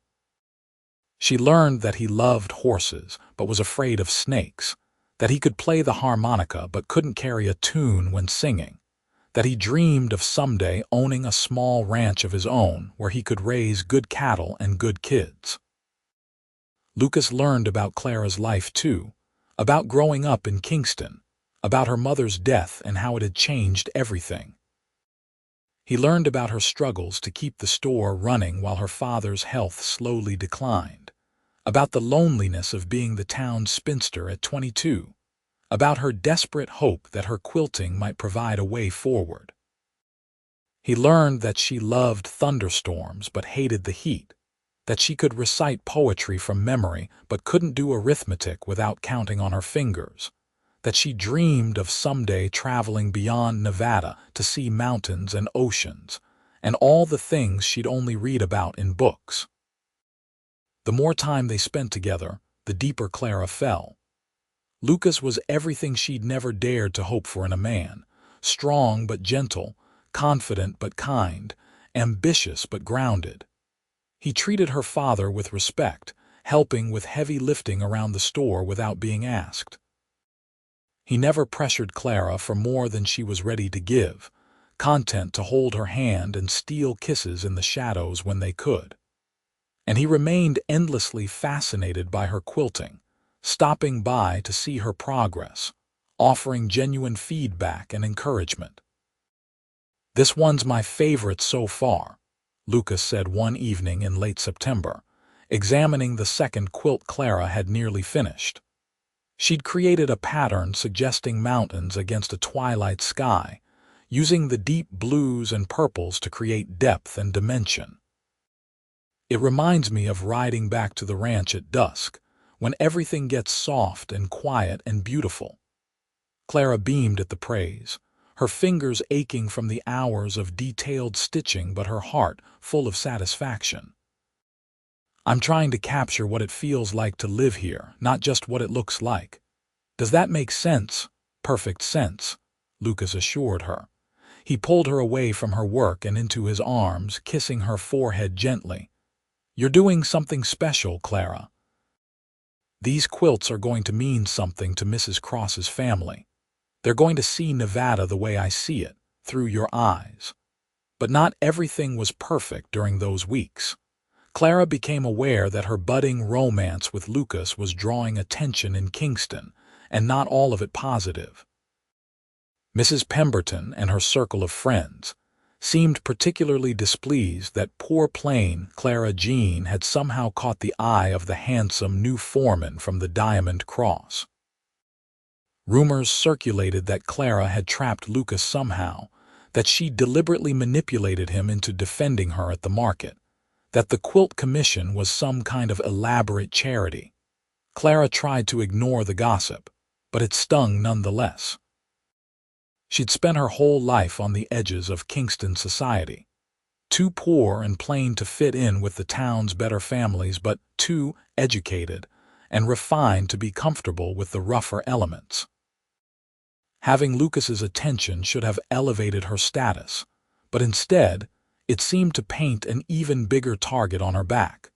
She learned that he loved horses but was afraid of snakes, that he could play the harmonica but couldn't carry a tune when singing, that he dreamed of someday owning a small ranch of his own where he could raise good cattle and good kids. Lucas learned about Clara's life too, about growing up in Kingston, about her mother's death and how it had changed everything. He learned about her struggles to keep the store running while her father's health slowly declined, about the loneliness of being the town's spinster at 22, about her desperate hope that her quilting might provide a way forward. He learned that she loved thunderstorms but hated the heat, that she could recite poetry from memory but couldn't do arithmetic without counting on her fingers, that she dreamed of someday traveling beyond Nevada to see mountains and oceans, and all the things she'd only read about in books. The more time they spent together, the deeper Clara fell. Lucas was everything she'd never dared to hope for in a man, strong but gentle, confident but kind, ambitious but grounded. He treated her father with respect, helping with heavy lifting around the store without being asked. He never pressured Clara for more than she was ready to give, content to hold her hand and steal kisses in the shadows when they could. And he remained endlessly fascinated by her quilting, stopping by to see her progress, offering genuine feedback and encouragement. "This one's my favorite so far," Lucas said one evening in late September, examining the second quilt Clara had nearly finished. She'd created a pattern suggesting mountains against a twilight sky, using the deep blues and purples to create depth and dimension. "It reminds me of riding back to the ranch at dusk, when everything gets soft and quiet and beautiful." Clara beamed at the praise, her fingers aching from the hours of detailed stitching but her heart full of satisfaction. "I'm trying to capture what it feels like to live here, not just what it looks like. Does that make sense?" "Perfect sense," Lucas assured her. He pulled her away from her work and into his arms, kissing her forehead gently. "You're doing something special, Clara. These quilts are going to mean something to Mrs. Cross's family. They're going to see Nevada the way I see it, through your eyes." But not everything was perfect during those weeks. Clara became aware that her budding romance with Lucas was drawing attention in Kingston, and not all of it positive. Mrs. Pemberton and her circle of friends seemed particularly displeased that poor plain Clara Jean had somehow caught the eye of the handsome new foreman from the Diamond Cross. Rumors circulated that Clara had trapped Lucas somehow, that she deliberately manipulated him into defending her at the market, that the quilt commission was some kind of elaborate charity. Clara tried to ignore the gossip, but it stung nonetheless. She'd spent her whole life on the edges of Kingston society. Too poor and plain to fit in with the town's better families, but too educated and refined to be comfortable with the rougher elements. Having Lucas's attention should have elevated her status, but instead, it seemed to paint an even bigger target on her back.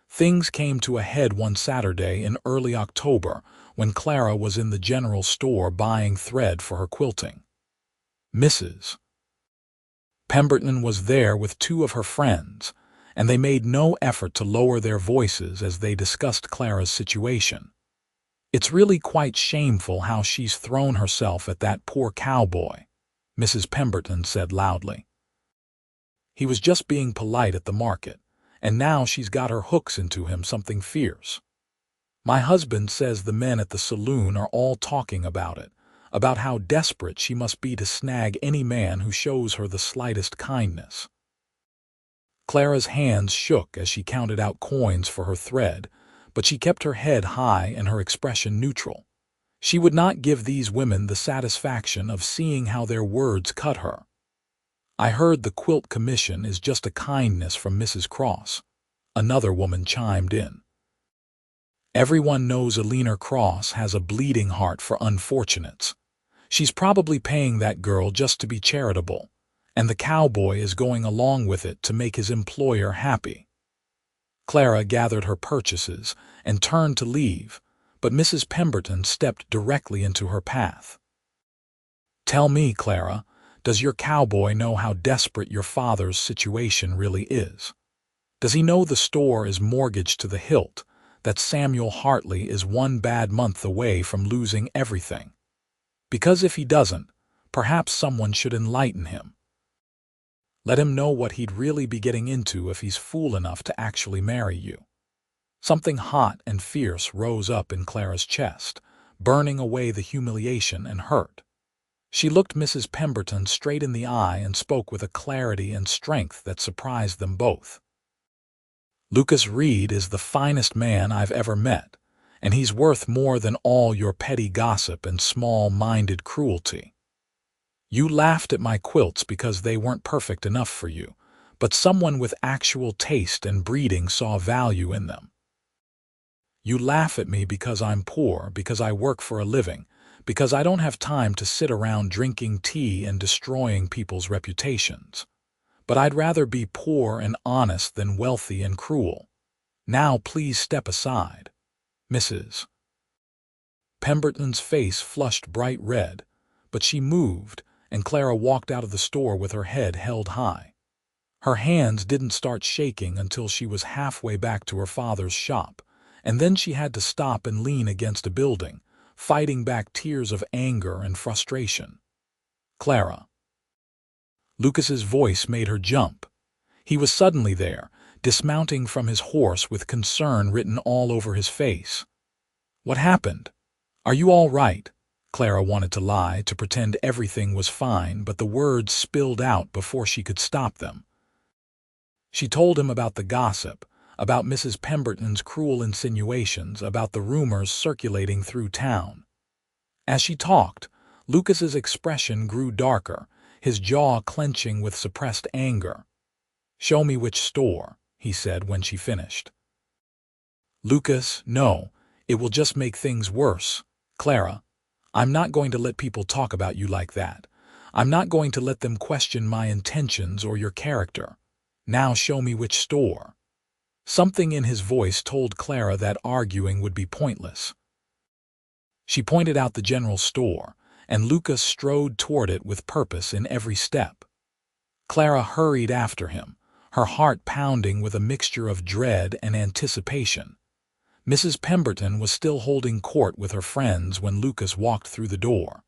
Things came to a head one Saturday in early October when Clara was in the general store buying thread for her quilting. Mrs. Pemberton was there with two of her friends, and they made no effort to lower their voices as they discussed Clara's situation. "It's really quite shameful how she's thrown herself at that poor cowboy," Mrs. Pemberton said loudly. "He was just being polite at the market, and now she's got her hooks into him something fierce. My husband says the men at the saloon are all talking about it, about how desperate she must be to snag any man who shows her the slightest kindness." Clara's hands shook as she counted out coins for her thread, but she kept her head high and her expression neutral. She would not give these women the satisfaction of seeing how their words cut her. "I heard the quilt commission is just a kindness from Mrs. Cross," another woman chimed in. "Everyone knows Alina Cross has a bleeding heart for unfortunates. She's probably paying that girl just to be charitable, and the cowboy is going along with it to make his employer happy." Clara gathered her purchases and turned to leave, but Mrs. Pemberton stepped directly into her path. "Tell me, Clara, does your cowboy know how desperate your father's situation really is? Does he know the store is mortgaged to the hilt, that Samuel Hartley is one bad month away from losing everything? Because if he doesn't, perhaps someone should enlighten him. Let him know what he'd really be getting into if he's fool enough to actually marry you." Something hot and fierce rose up in Clara's chest, burning away the humiliation and hurt. She looked Mrs. Pemberton straight in the eye and spoke with a clarity and strength that surprised them both. "Lucas Reed is the finest man I've ever met, and he's worth more than all your petty gossip and small-minded cruelty. You laughed at my quilts because they weren't perfect enough for you, but someone with actual taste and breeding saw value in them. You laugh at me because I'm poor, because I work for a living, because I don't have time to sit around drinking tea and destroying people's reputations. But I'd rather be poor and honest than wealthy and cruel. Now please step aside." Mrs. Pemberton's face flushed bright red, but she moved, and Clara walked out of the store with her head held high. Her hands didn't start shaking until she was halfway back to her father's shop, and then she had to stop and lean against a building, fighting back tears of anger and frustration. "Clara." Lucas's voice made her jump. He was suddenly there, dismounting from his horse with concern written all over his face. "What happened? Are you all right?" Clara wanted to lie, to pretend everything was fine, but the words spilled out before she could stop them. She told him about the gossip, about Mrs. Pemberton's cruel insinuations, about the rumors circulating through town. As she talked, Lucas's expression grew darker, his jaw clenching with suppressed anger. "Show me which store," he said when she finished. "Lucas, no, it will just make things worse. Clara, I'm not going to let people talk about you like that. I'm not going to let them question my intentions or your character. Now show me which store." Something in his voice told Clara that arguing would be pointless. She pointed out the general store, and Lucas strode toward it with purpose in every step. Clara hurried after him, her heart pounding with a mixture of dread and anticipation. Mrs. Pemberton was still holding court with her friends when Lucas walked through the door.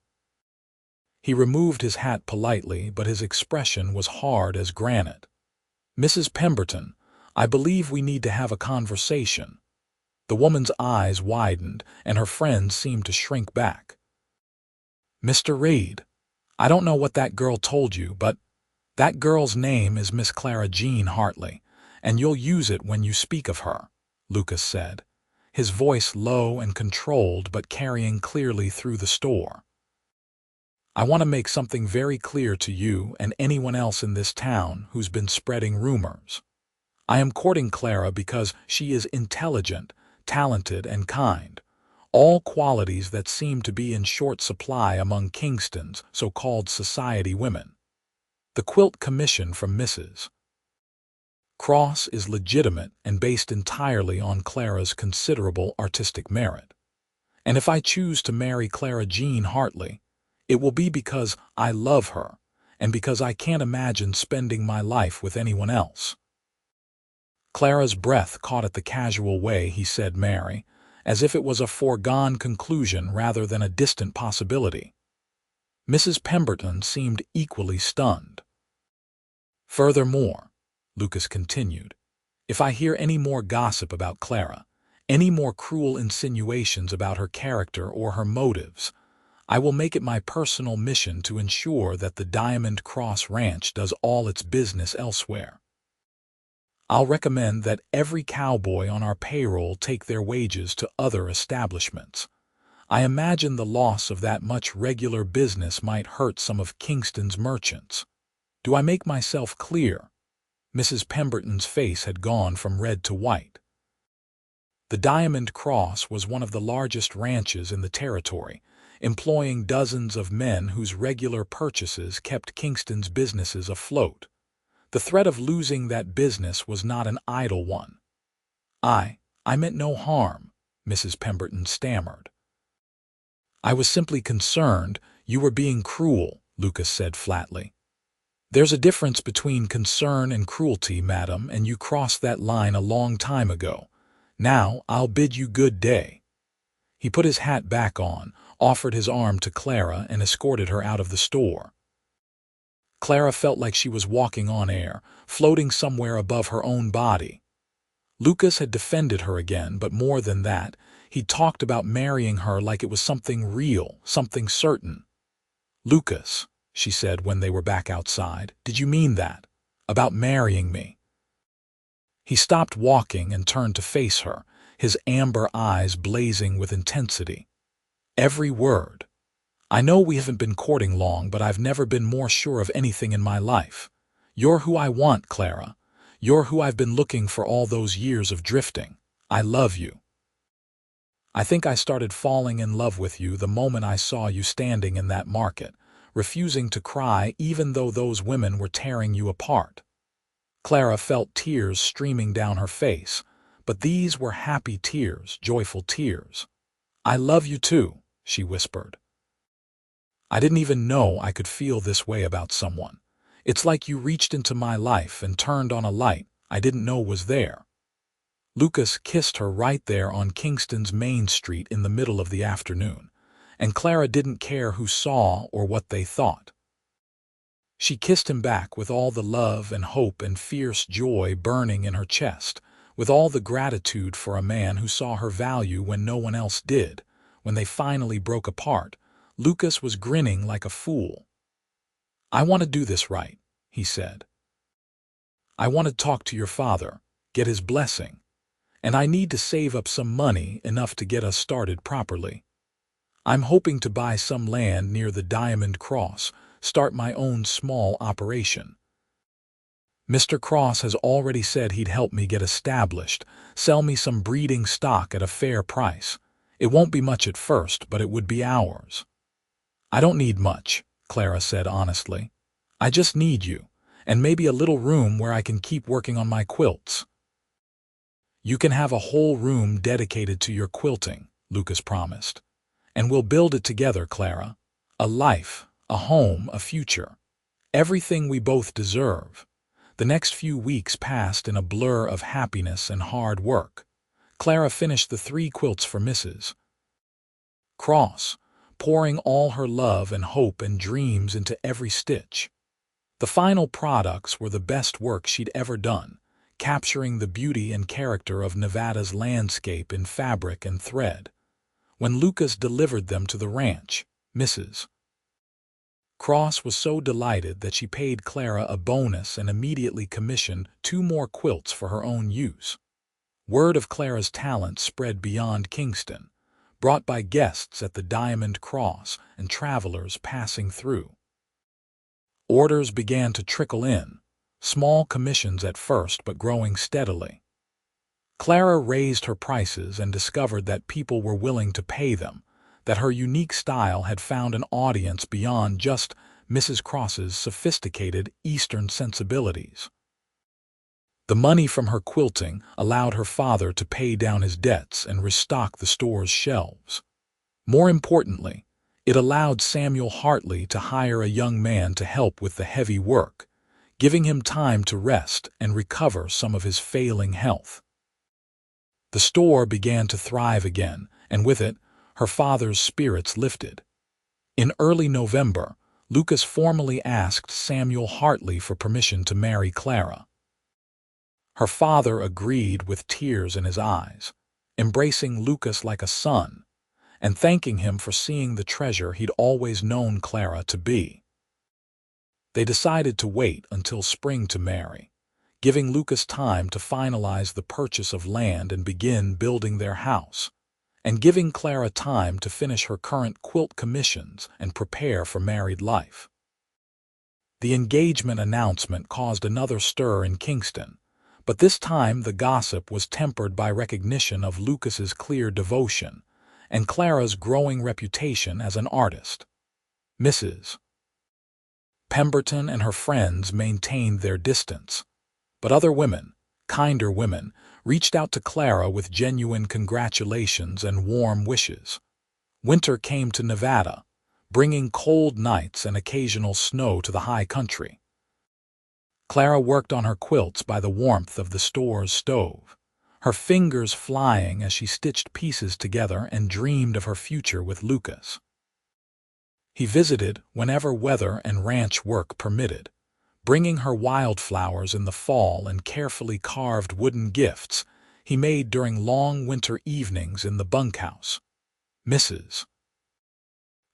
He removed his hat politely, but his expression was hard as granite. "Mrs. Pemberton, I believe we need to have a conversation." The woman's eyes widened, and her friends seemed to shrink back. "Mr. Reed, I don't know what that girl told you, but that girl's name is Miss Clara Jean Hartley, and you'll use it when you speak of her," Lucas said, his voice low and controlled but carrying clearly through the store. I want to make something very clear to you and anyone else in this town who's been spreading rumors. I am courting Clara because she is intelligent, talented, and kind, all qualities that seem to be in short supply among Kingston's so-called society women. The quilt commission from Mrs. Cross is legitimate and based entirely on Clara's considerable artistic merit. And if I choose to marry Clara Jean Hartley, it will be because I love her and because I can't imagine spending my life with anyone else. Clara's breath caught at the casual way he said marry, as if it was a foregone conclusion rather than a distant possibility. Mrs. Pemberton seemed equally stunned. Furthermore, Lucas continued, if I hear any more gossip about Clara, any more cruel insinuations about her character or her motives, I will make it my personal mission to ensure that the Diamond Cross Ranch does all its business elsewhere. I'll recommend that every cowboy on our payroll take their wages to other establishments. I imagine the loss of that much regular business might hurt some of Kingston's merchants. Do I make myself clear? Mrs. Pemberton's face had gone from red to white. The Diamond Cross was one of the largest ranches in the territory, employing dozens of men whose regular purchases kept Kingston's businesses afloat. The threat of losing that business was not an idle one. I meant no harm, Mrs. Pemberton stammered. I was simply concerned you were being cruel, Lucas said flatly. There's a difference between concern and cruelty, madam, and you crossed that line a long time ago. Now I'll bid you good day. He put his hat back on, offered his arm to Clara, and escorted her out of the store. Clara felt like she was walking on air, floating somewhere above her own body. Lucas had defended her again, but more than that, he talked about marrying her like it was something real, something certain. Lucas, she said when they were back outside, did you mean that? About marrying me? He stopped walking and turned to face her, his amber eyes blazing with intensity. Every word. I know we haven't been courting long, but I've never been more sure of anything in my life. You're who I want, Clara. You're who I've been looking for all those years of drifting. I love you. I think I started falling in love with you the moment I saw you standing in that market, refusing to cry even though those women were tearing you apart. Clara felt tears streaming down her face, but these were happy tears, joyful tears. I love you too, she whispered. I didn't even know I could feel this way about someone. It's like you reached into my life and turned on a light I didn't know was there. Lucas kissed her right there on Kingston's Main Street in the middle of the afternoon, and Clara didn't care who saw or what they thought. She kissed him back with all the love and hope and fierce joy burning in her chest, with all the gratitude for a man who saw her value when no one else did. When they finally broke apart, Lucas was grinning like a fool. I want to do this right, he said. I want to talk to your father, get his blessing, and I need to save up some money enough to get us started properly. I'm hoping to buy some land near the Diamond Cross, start my own small operation. Mr. Cross has already said he'd help me get established, sell me some breeding stock at a fair price. It won't be much at first, but it would be ours. I don't need much, Clara said honestly. I just need you, and maybe a little room where I can keep working on my quilts. You can have a whole room dedicated to your quilting, Lucas promised. And we'll build it together, Clara. A life, a home, a future. Everything we both deserve. The next few weeks passed in a blur of happiness and hard work. Clara finished the 3 quilts for Mrs. Cross, pouring all her love and hope and dreams into every stitch. The final products were the best work she'd ever done, capturing the beauty and character of Nevada's landscape in fabric and thread. When Lucas delivered them to the ranch, Mrs. Cross was so delighted that she paid Clara a bonus and immediately commissioned 2 more quilts for her own use. Word of Clara's talent spread beyond Kingston, brought by guests at the Diamond Cross and travelers passing through. Orders began to trickle in, small commissions at first but growing steadily. Clara raised her prices and discovered that people were willing to pay them, that her unique style had found an audience beyond just Mrs. Cross's sophisticated Eastern sensibilities. The money from her quilting allowed her father to pay down his debts and restock the store's shelves. More importantly, it allowed Samuel Hartley to hire a young man to help with the heavy work, giving him time to rest and recover some of his failing health. The store began to thrive again, and with it, her father's spirits lifted. In early November, Lucas formally asked Samuel Hartley for permission to marry Clara. Her father agreed with tears in his eyes, embracing Lucas like a son, and thanking him for seeing the treasure he'd always known Clara to be. They decided to wait until spring to marry, giving Lucas time to finalize the purchase of land and begin building their house, and giving Clara time to finish her current quilt commissions and prepare for married life. The engagement announcement caused another stir in Kingston, but this time the gossip was tempered by recognition of Lucas's clear devotion and Clara's growing reputation as an artist. Mrs. Pemberton and her friends maintained their distance, but other women, kinder women, reached out to Clara with genuine congratulations and warm wishes. Winter came to Nevada, bringing cold nights and occasional snow to the high country. Clara worked on her quilts by the warmth of the store's stove, her fingers flying as she stitched pieces together and dreamed of her future with Lucas. He visited whenever weather and ranch work permitted, bringing her wildflowers in the fall and carefully carved wooden gifts he made during long winter evenings in the bunkhouse. Mrs.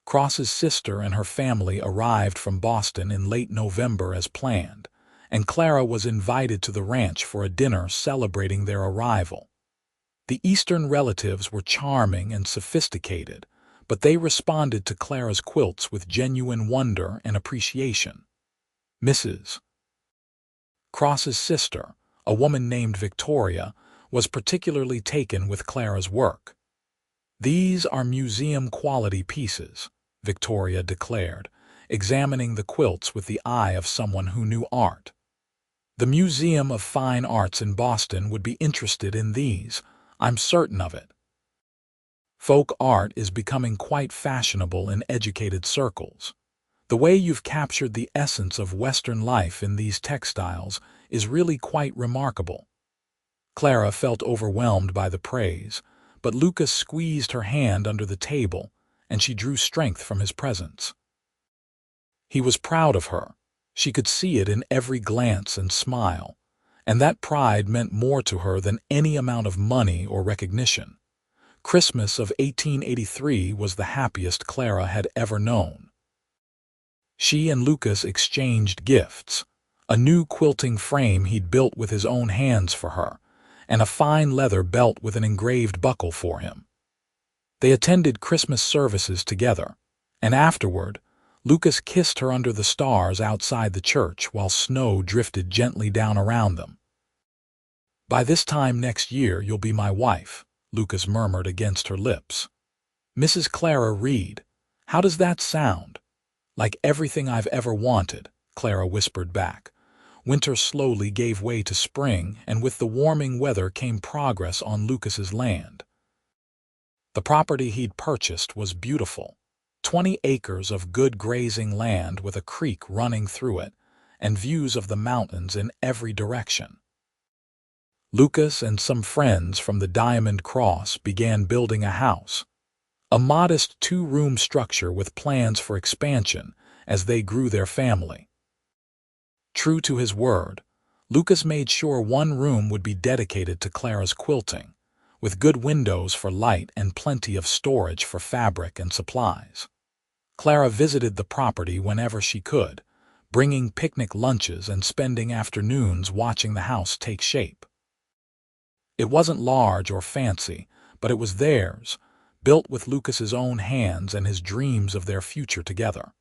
Cross's sister and her family arrived from Boston in late November as planned, and Clara was invited to the ranch for a dinner celebrating their arrival. The Eastern relatives were charming and sophisticated, but they responded to Clara's quilts with genuine wonder and appreciation. Mrs. Cross's sister, a woman named Victoria, was particularly taken with Clara's work. "These are museum-quality pieces," Victoria declared, examining the quilts with the eye of someone who knew art. "The Museum of Fine Arts in Boston would be interested in these, I'm certain of it." Folk art is becoming quite fashionable in educated circles. The way you've captured the essence of Western life in these textiles is really quite remarkable. Clara felt overwhelmed by the praise, but Lucas squeezed her hand under the table, and she drew strength from his presence. He was proud of her. She could see it in every glance and smile, and that pride meant more to her than any amount of money or recognition. Christmas of 1883 was the happiest Clara had ever known. She and Lucas exchanged gifts, a new quilting frame he'd built with his own hands for her, and a fine leather belt with an engraved buckle for him. They attended Christmas services together, and afterward, Lucas kissed her under the stars outside the church while snow drifted gently down around them. "By this time next year you'll be my wife," Lucas murmured against her lips. "Mrs. Clara Reed, how does that sound?" "Like everything I've ever wanted," Clara whispered back. Winter slowly gave way to spring, and with the warming weather came progress on Lucas's land. The property he'd purchased was beautiful, 20 acres of good grazing land with a creek running through it, and views of the mountains in every direction. Lucas and some friends from the Diamond Cross began building a house, a modest 2-room structure with plans for expansion as they grew their family. True to his word, Lucas made sure one room would be dedicated to Clara's quilting, with good windows for light and plenty of storage for fabric and supplies. Clara visited the property whenever she could, bringing picnic lunches and spending afternoons watching the house take shape. It wasn't large or fancy, but it was theirs, built with Lucas's own hands and his dreams of their future together.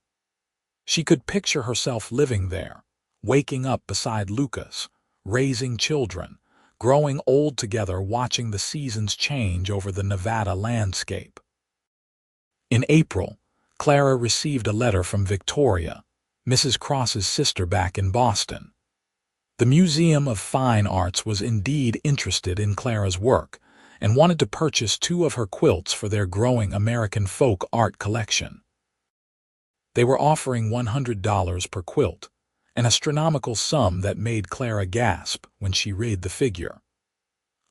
She could picture herself living there, waking up beside Lucas, raising children, growing old together, watching the seasons change over the Nevada landscape. In April, Clara received a letter from Victoria, Mrs. Cross's sister back in Boston. The Museum of Fine Arts was indeed interested in Clara's work and wanted to purchase 2 of her quilts for their growing American folk art collection. They were offering $100 per quilt, an astronomical sum that made Clara gasp when she read the figure.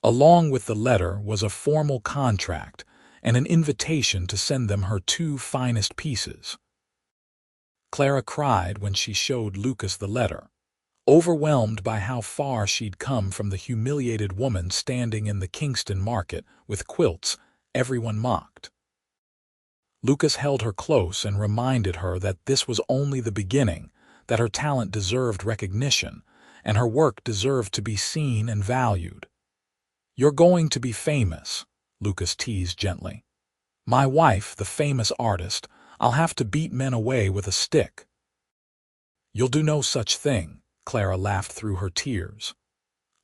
Along with the letter was a formal contract and an invitation to send them her 2 finest pieces. Clara cried when she showed Lucas the letter, overwhelmed by how far she'd come from the humiliated woman standing in the Kingston market with quilts everyone mocked. Lucas held her close and reminded her that this was only the beginning, that her talent deserved recognition, and her work deserved to be seen and valued. "You're going to be famous," Lucas teased gently. "My wife, the famous artist, I'll have to beat men away with a stick." "You'll do no such thing," Clara laughed through her tears.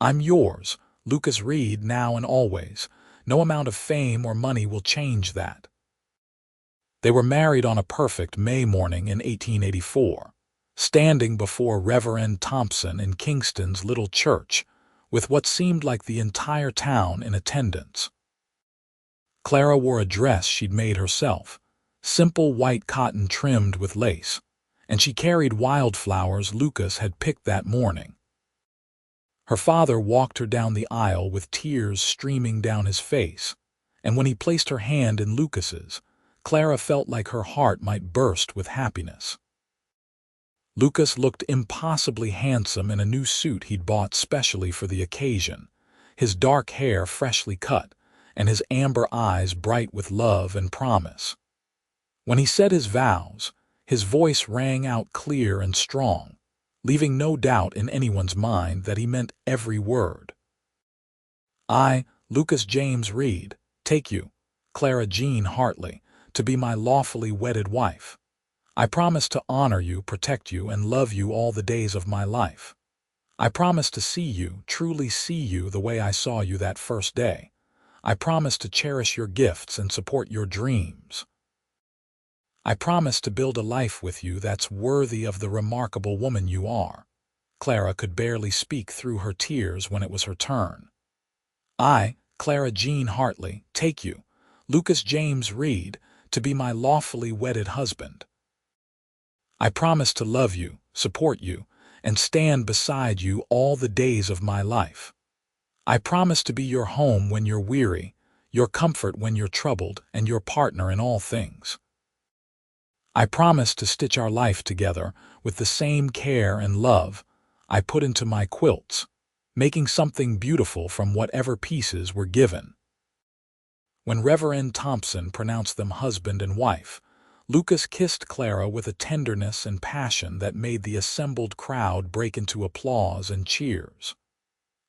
"I'm yours, Lucas Reed, now and always. No amount of fame or money will change that." They were married on a perfect May morning in 1884, standing before Reverend Thompson in Kingston's little church, with what seemed like the entire town in attendance. Clara wore a dress she'd made herself, simple white cotton trimmed with lace, and she carried wildflowers Lucas had picked that morning. Her father walked her down the aisle with tears streaming down his face, and when he placed her hand in Lucas's, Clara felt like her heart might burst with happiness. Lucas looked impossibly handsome in a new suit he'd bought specially for the occasion, his dark hair freshly cut, and his amber eyes bright with love and promise. When he said his vows, his voice rang out clear and strong, leaving no doubt in anyone's mind that he meant every word. "I, Lucas James Reed, take you, Clara Jean Hartley, to be my lawfully wedded wife. I promise to honor you, protect you, and love you all the days of my life. I promise to see you, truly see you the way I saw you that first day. I promise to cherish your gifts and support your dreams. I promise to build a life with you that's worthy of the remarkable woman you are." Clara could barely speak through her tears when it was her turn. "I, Clara Jean Hartley, take you, Lucas James Reed, to be my lawfully wedded husband. I promise to love you, support you, and stand beside you all the days of my life. I promise to be your home when you're weary, your comfort when you're troubled, and your partner in all things. I promise to stitch our life together with the same care and love I put into my quilts, making something beautiful from whatever pieces were given." When Reverend Thompson pronounced them husband and wife, Lucas kissed Clara with a tenderness and passion that made the assembled crowd break into applause and cheers.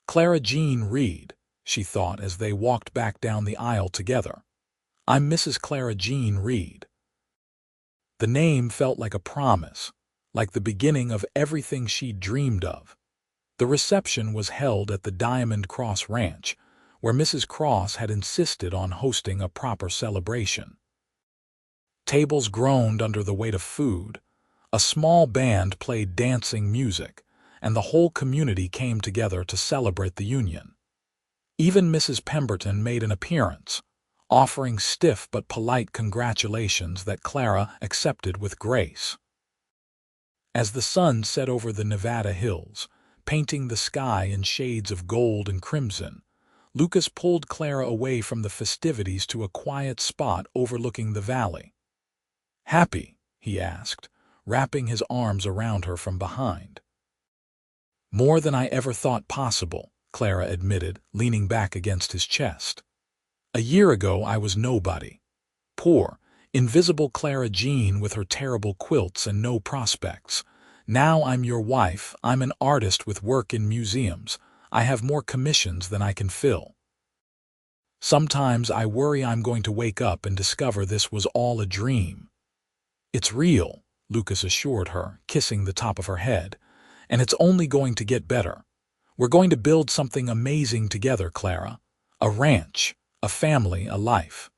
"Clara Jean Reed," she thought as they walked back down the aisle together. "I'm Mrs. Clara Jean Reed." The name felt like a promise, like the beginning of everything she'd dreamed of. The reception was held at the Diamond Cross Ranch, where Mrs. Cross had insisted on hosting a proper celebration. Tables groaned under the weight of food, a small band played dancing music, and the whole community came together to celebrate the union. Even Mrs. Pemberton made an appearance, offering stiff but polite congratulations that Clara accepted with grace. As the sun set over the Nevada hills, painting the sky in shades of gold and crimson, Lucas pulled Clara away from the festivities to a quiet spot overlooking the valley. "Happy?" he asked, wrapping his arms around her from behind. "More than I ever thought possible," Clara admitted, leaning back against his chest. "A year ago I was nobody. Poor, invisible Clara Jean with her terrible quilts and no prospects. Now I'm your wife, I'm an artist with work in museums. I have more commissions than I can fill." Sometimes I worry I'm going to wake up and discover this was all a dream." "It's real," Lucas assured her, kissing the top of her head. "And it's only going to get better. We're going to build something amazing together, Clara. A ranch, a family, a life.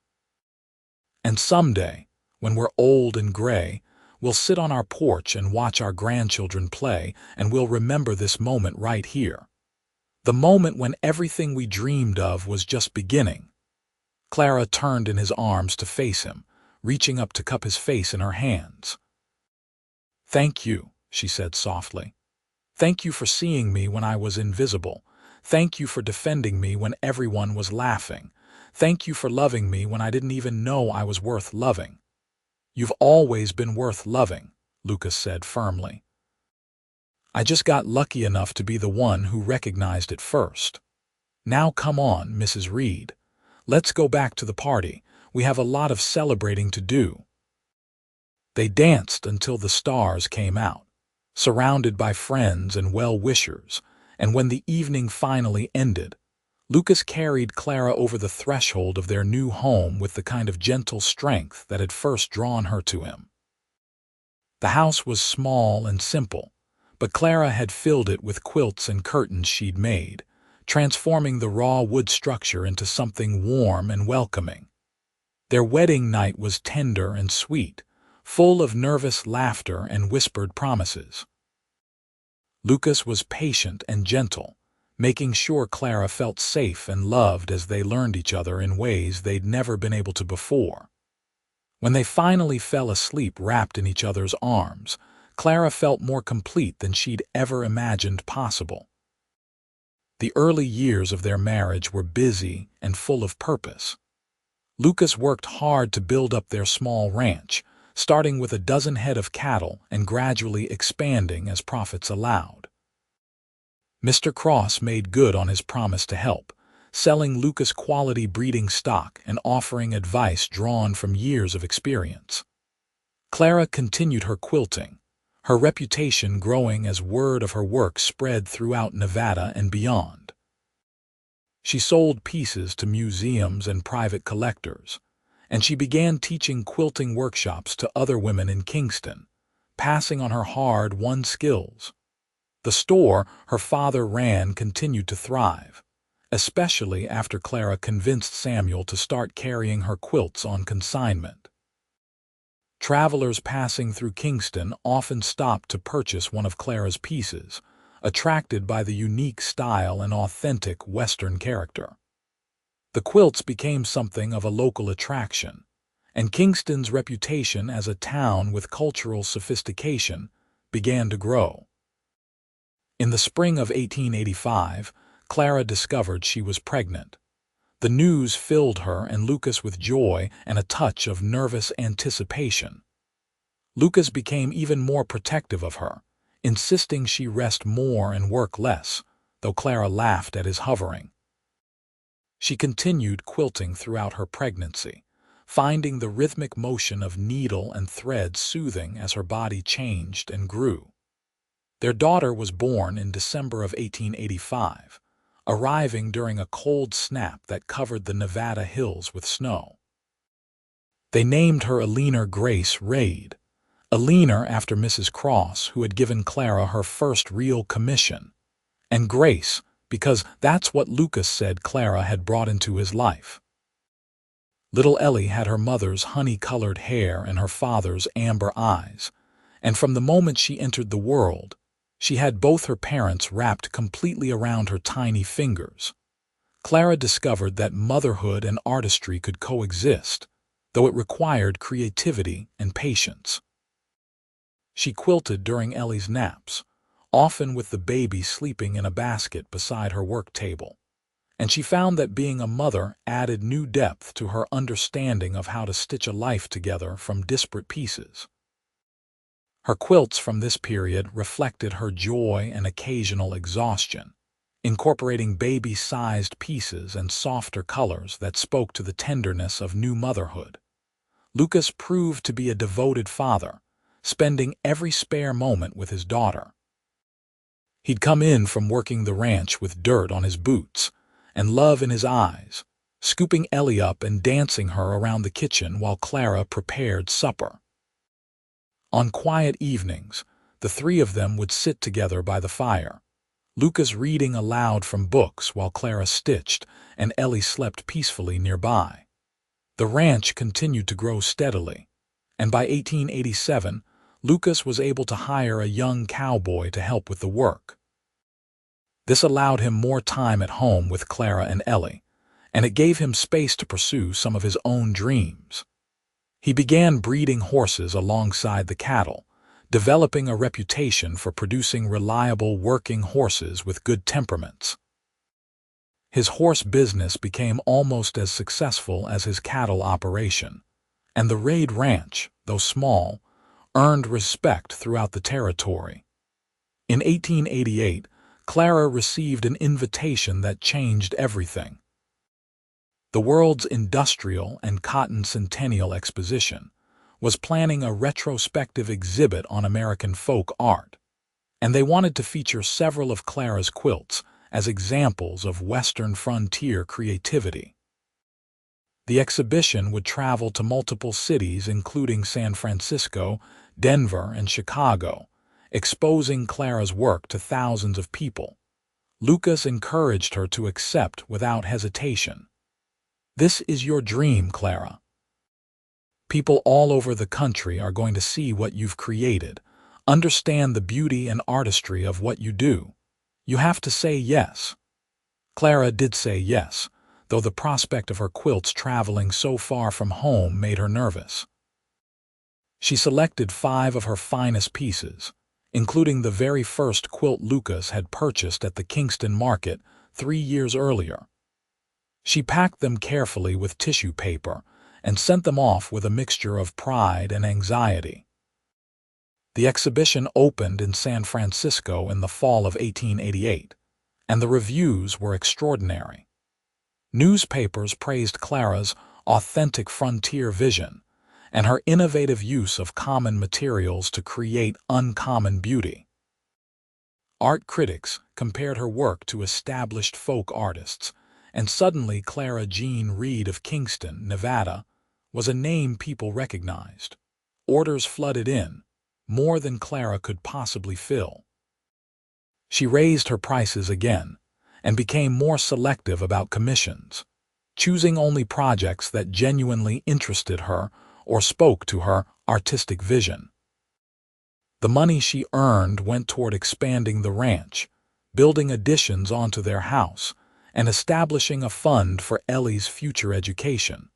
And someday, when we're old and gray, we'll sit on our porch and watch our grandchildren play, and we'll remember this moment right here. The moment when everything we dreamed of was just beginning." Clara turned in his arms to face him, reaching up to cup his face in her hands. "Thank you," she said softly. "Thank you for seeing me when I was invisible. Thank you for defending me when everyone was laughing. Thank you for loving me when I didn't even know I was worth loving." "You've always been worth loving," Lucas said firmly. "I just got lucky enough to be the one who recognized it first. Now come on, Mrs. Reed. Let's go back to the party. We have a lot of celebrating to do." They danced until the stars came out, surrounded by friends and well-wishers, and when the evening finally ended, Lucas carried Clara over the threshold of their new home with the kind of gentle strength that had first drawn her to him. The house was small and simple, but Clara had filled it with quilts and curtains she'd made, transforming the raw wood structure into something warm and welcoming. Their wedding night was tender and sweet, full of nervous laughter and whispered promises. Lucas was patient and gentle, making sure Clara felt safe and loved as they learned each other in ways they'd never been able to before. When they finally fell asleep wrapped in each other's arms, Clara felt more complete than she'd ever imagined possible. The early years of their marriage were busy and full of purpose. Lucas worked hard to build up their small ranch, starting with a dozen head of cattle and gradually expanding as profits allowed. Mr. Cross made good on his promise to help, selling Lucas quality breeding stock and offering advice drawn from years of experience. Clara continued her quilting, her reputation growing as word of her work spread throughout Nevada and beyond. She sold pieces to museums and private collectors, and she began teaching quilting workshops to other women in Kingston, passing on her hard-won skills. The store her father ran continued to thrive, especially after Clara convinced Samuel to start carrying her quilts on consignment. Travelers passing through Kingston often stopped to purchase one of Clara's pieces, attracted by the unique style and authentic Western character. The quilts became something of a local attraction, and Kingston's reputation as a town with cultural sophistication began to grow. In the spring of 1885, Clara discovered she was pregnant. The news filled her and Lucas with joy and a touch of nervous anticipation. Lucas became even more protective of her, insisting she rest more and work less, though Clara laughed at his hovering. She continued quilting throughout her pregnancy, finding the rhythmic motion of needle and thread soothing as her body changed and grew. Their daughter was born in December of 1885, arriving during a cold snap that covered the Nevada hills with snow. They named her Eleanor Grace Reid, Eleanor after Mrs. Cross, who had given Clara her first real commission, and Grace because that's what Lucas said Clara had brought into his life. Little Ellie had her mother's honey-colored hair and her father's amber eyes, and from the moment she entered the world, she had both her parents wrapped completely around her tiny fingers. Clara discovered that motherhood and artistry could coexist, though it required creativity and patience. She quilted during Ellie's naps, often with the baby sleeping in a basket beside her work table, and she found that being a mother added new depth to her understanding of how to stitch a life together from disparate pieces. Her quilts from this period reflected her joy and occasional exhaustion, incorporating baby-sized pieces and softer colors that spoke to the tenderness of new motherhood. Lucas proved to be a devoted father, spending every spare moment with his daughter. He'd come in from working the ranch with dirt on his boots and love in his eyes, scooping Ellie up and dancing her around the kitchen while Clara prepared supper. On quiet evenings, the three of them would sit together by the fire, Lucas reading aloud from books while Clara stitched and Ellie slept peacefully nearby. The ranch continued to grow steadily, and by 1887, Lucas was able to hire a young cowboy to help with the work. This allowed him more time at home with Clara and Ellie, and it gave him space to pursue some of his own dreams. He began breeding horses alongside the cattle, developing a reputation for producing reliable working horses with good temperaments. His horse business became almost as successful as his cattle operation, and the Raid Ranch, though small, earned respect throughout the territory. In 1888, Clara received an invitation that changed everything. The World's Industrial and Cotton Centennial Exposition was planning a retrospective exhibit on American folk art, and they wanted to feature several of Clara's quilts as examples of Western frontier creativity. The exhibition would travel to multiple cities including San Francisco, Denver, and Chicago, exposing Clara's work to thousands of people. Lucas encouraged her to accept without hesitation. "This is your dream, Clara. People all over the country are going to see what you've created, understand the beauty and artistry of what you do. You have to say yes." Clara did say yes, though the prospect of her quilts traveling so far from home made her nervous. She selected 5 of her finest pieces, including the very first quilt Lucas had purchased at the Kingston market 3 years earlier. She packed them carefully with tissue paper and sent them off with a mixture of pride and anxiety. The exhibition opened in San Francisco in the fall of 1888, and the reviews were extraordinary. Newspapers praised Clara's authentic frontier vision and her innovative use of common materials to create uncommon beauty. Art critics compared her work to established folk artists, and suddenly Clara Jean Reed of Kingston, Nevada, was a name people recognized. Orders flooded in, more than Clara could possibly fill. She raised her prices again and became more selective about commissions, choosing only projects that genuinely interested her or spoke to her artistic vision. The money she earned went toward expanding the ranch, building additions onto their house, and establishing a fund for Ellie's future education.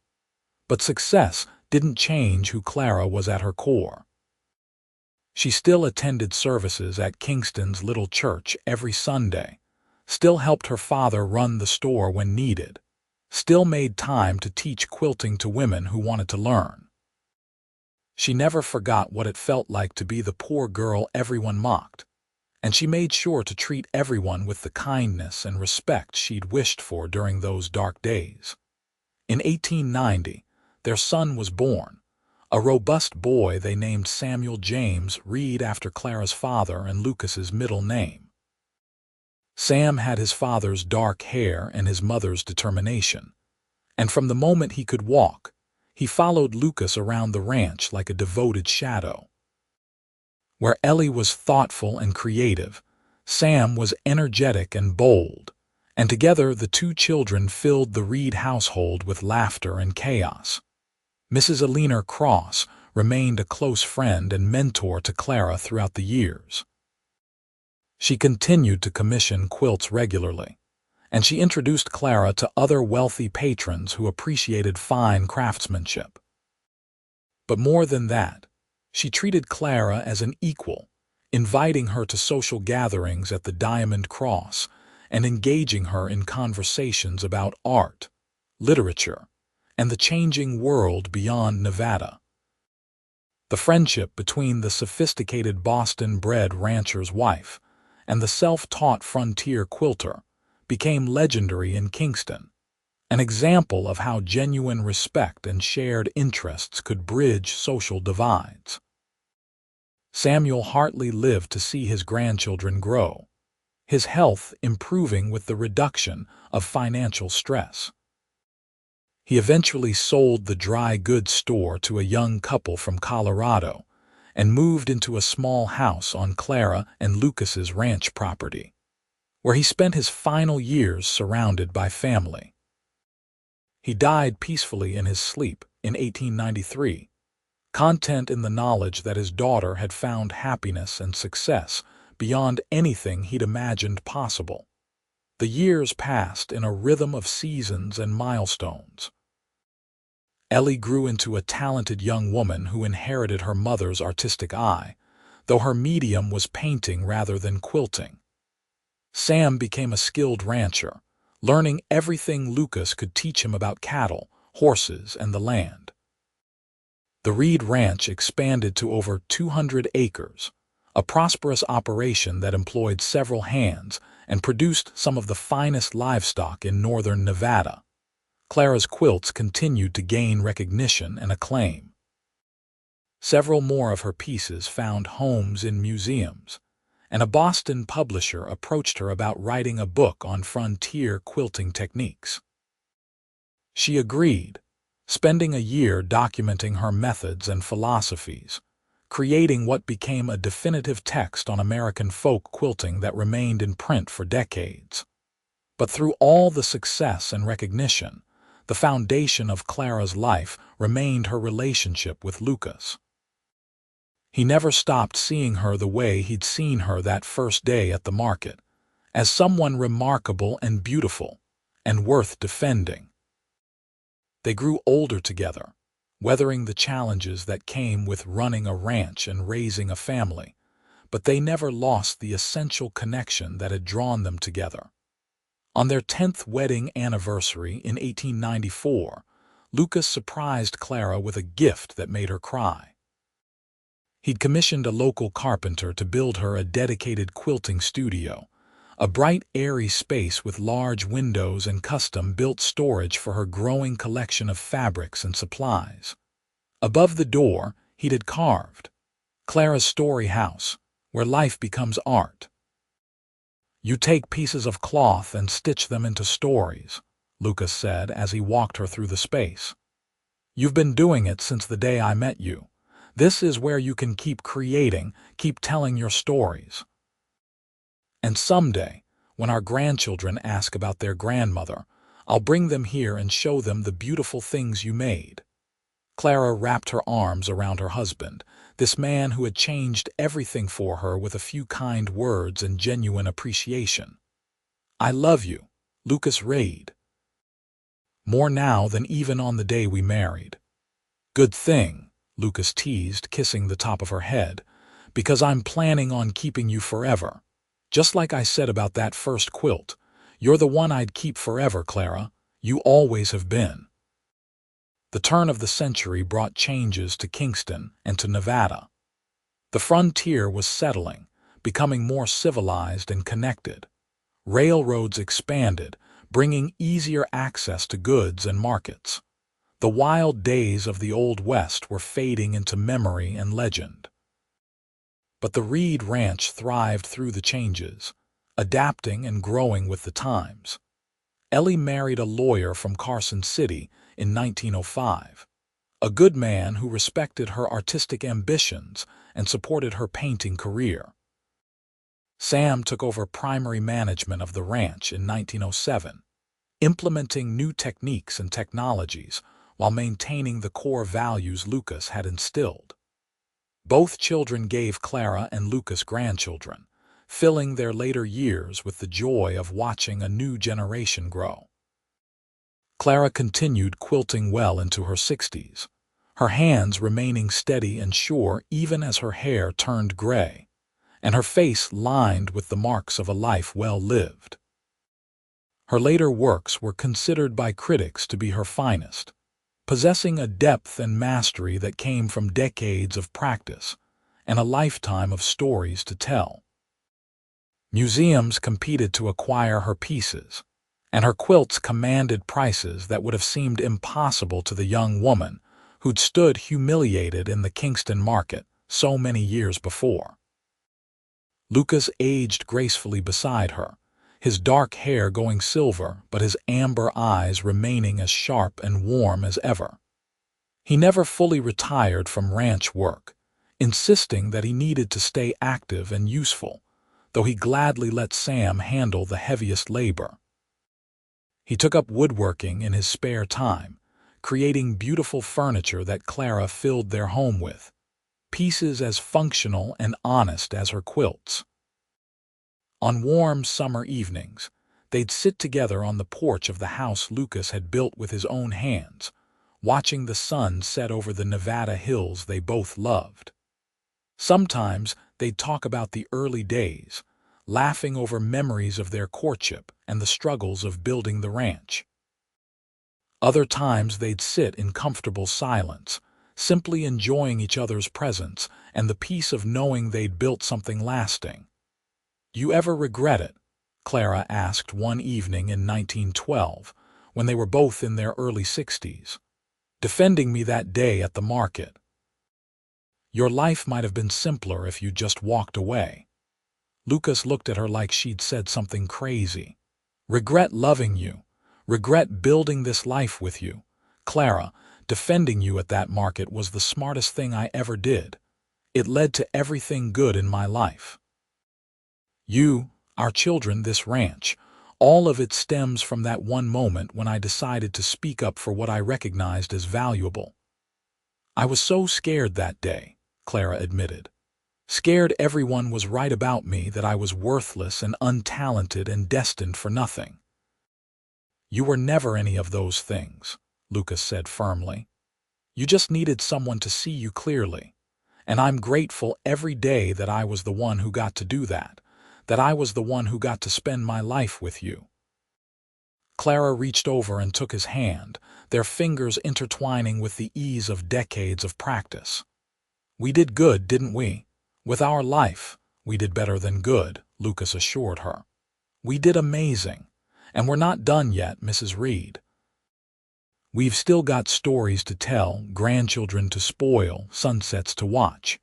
But success didn't change who Clara was at her core. She still attended services at Kingston's little church every Sunday, still helped her father run the store when needed, still made time to teach quilting to women who wanted to learn. She never forgot what it felt like to be the poor girl everyone mocked, and she made sure to treat everyone with the kindness and respect she'd wished for during those dark days. In 1890, their son was born, a robust boy they named Samuel James Reed after Clara's father and Lucas's middle name. Sam had his father's dark hair and his mother's determination, and from the moment he could walk, he followed Lucas around the ranch like a devoted shadow. Where Ellie was thoughtful and creative, Sam was energetic and bold, and together the 2 children filled the Reed household with laughter and chaos. Mrs. Alina Cross remained a close friend and mentor to Clara throughout the years. She continued to commission quilts regularly, and she introduced Clara to other wealthy patrons who appreciated fine craftsmanship. But more than that, she treated Clara as an equal, inviting her to social gatherings at the Diamond Cross and engaging her in conversations about art, literature, and the changing world beyond Nevada. The friendship between the sophisticated Boston-bred rancher's wife and the self-taught frontier quilter became legendary in Kingston, an example of how genuine respect and shared interests could bridge social divides. Samuel Hartley lived to see his grandchildren grow, his health improving with the reduction of financial stress. He eventually sold the dry goods store to a young couple from Colorado and moved into a small house on Clara and Lucas's ranch property, where he spent his final years surrounded by family. He died peacefully in his sleep in 1893, content in the knowledge that his daughter had found happiness and success beyond anything he'd imagined possible. The years passed in a rhythm of seasons and milestones. Ellie grew into a talented young woman who inherited her mother's artistic eye, though her medium was painting rather than quilting. Sam became a skilled rancher, learning everything Lucas could teach him about cattle, horses, and the land. The Reed Ranch expanded to over 200 acres, a prosperous operation that employed several hands and produced some of the finest livestock in northern Nevada. Clara's quilts continued to gain recognition and acclaim. Several more of her pieces found homes in museums, and a Boston publisher approached her about writing a book on frontier quilting techniques. She agreed, spending a year documenting her methods and philosophies, creating what became a definitive text on American folk quilting that remained in print for decades. But through all the success and recognition, the foundation of Clara's life remained her relationship with Lucas. He never stopped seeing her the way he'd seen her that first day at the market, as someone remarkable and beautiful, and worth defending. They grew older together, weathering the challenges that came with running a ranch and raising a family, but they never lost the essential connection that had drawn them together. On their 10th wedding anniversary in 1894, Lucas surprised Clara with a gift that made her cry. He'd commissioned a local carpenter to build her a dedicated quilting studio, a bright, airy space with large windows and custom-built storage for her growing collection of fabrics and supplies. Above the door, he'd had carved, "Clara's Story House, where life becomes art." "You take pieces of cloth and stitch them into stories," Lucas said as he walked her through the space. "You've been doing it since the day I met you. This is where you can keep creating, keep telling your stories. And someday, when our grandchildren ask about their grandmother, I'll bring them here and show them the beautiful things you made." Clara wrapped her arms around her husband, this man who had changed everything for her with a few kind words and genuine appreciation. "I love you, Lucas Reed. More now than even on the day we married." "Good thing," Lucas teased, kissing the top of her head, "because I'm planning on keeping you forever. Just like I said about that first quilt, you're the one I'd keep forever, Clara. You always have been." The turn of the century brought changes to Kingston and to Nevada. The frontier was settling, becoming more civilized and connected. Railroads expanded, bringing easier access to goods and markets. The wild days of the Old West were fading into memory and legend. But the Reed Ranch thrived through the changes, adapting and growing with the times. Ellie married a lawyer from Carson City in 1905, a good man who respected her artistic ambitions and supported her painting career. Sam took over primary management of the ranch in 1907, implementing new techniques and technologies while maintaining the core values Lucas had instilled. Both children gave Clara and Lucas grandchildren, filling their later years with the joy of watching a new generation grow. Clara continued quilting well into her 60s, her hands remaining steady and sure even as her hair turned gray, and her face lined with the marks of a life well lived. Her later works were considered by critics to be her finest, possessing a depth and mastery that came from decades of practice and a lifetime of stories to tell. Museums competed to acquire her pieces, and her quilts commanded prices that would have seemed impossible to the young woman who'd stood humiliated in the Kingston market so many years before. Lucas aged gracefully beside her, his dark hair going silver but his amber eyes remaining as sharp and warm as ever. He never fully retired from ranch work, insisting that he needed to stay active and useful, though he gladly let Sam handle the heaviest labor. He took up woodworking in his spare time, creating beautiful furniture that Clara filled their home with, pieces as functional and honest as her quilts. On warm summer evenings, they'd sit together on the porch of the house Lucas had built with his own hands, watching the sun set over the Nevada hills they both loved. Sometimes they'd talk about the early days, laughing over memories of their courtship and the struggles of building the ranch. Other times they'd sit in comfortable silence, simply enjoying each other's presence and the peace of knowing they'd built something lasting. "You ever regret it?" Clara asked one evening in 1912, when they were both in their early 60s. "Defending me that day at the market. Your life might have been simpler if you just walked away." Lucas looked at her like she'd said something crazy. "Regret loving you. Regret building this life with you. Clara, defending you at that market was the smartest thing I ever did. It led to everything good in my life. You, our children, this ranch, all of it stems from that one moment when I decided to speak up for what I recognized as valuable. I was so scared that day," Clara admitted. "Scared everyone was right about me, that I was worthless and untalented and destined for nothing." "You were never any of those things," Lucas said firmly. "You just needed someone to see you clearly. And I'm grateful every day that I was the one who got to do that I was the one who got to spend my life with you." Clara reached over and took his hand, their fingers intertwining with the ease of decades of practice. "We did good, didn't we? With our life, we did better than good," Lucas assured her. "We did amazing. And we're not done yet, Mrs. Reed. We've still got stories to tell, grandchildren to spoil, sunsets to watch.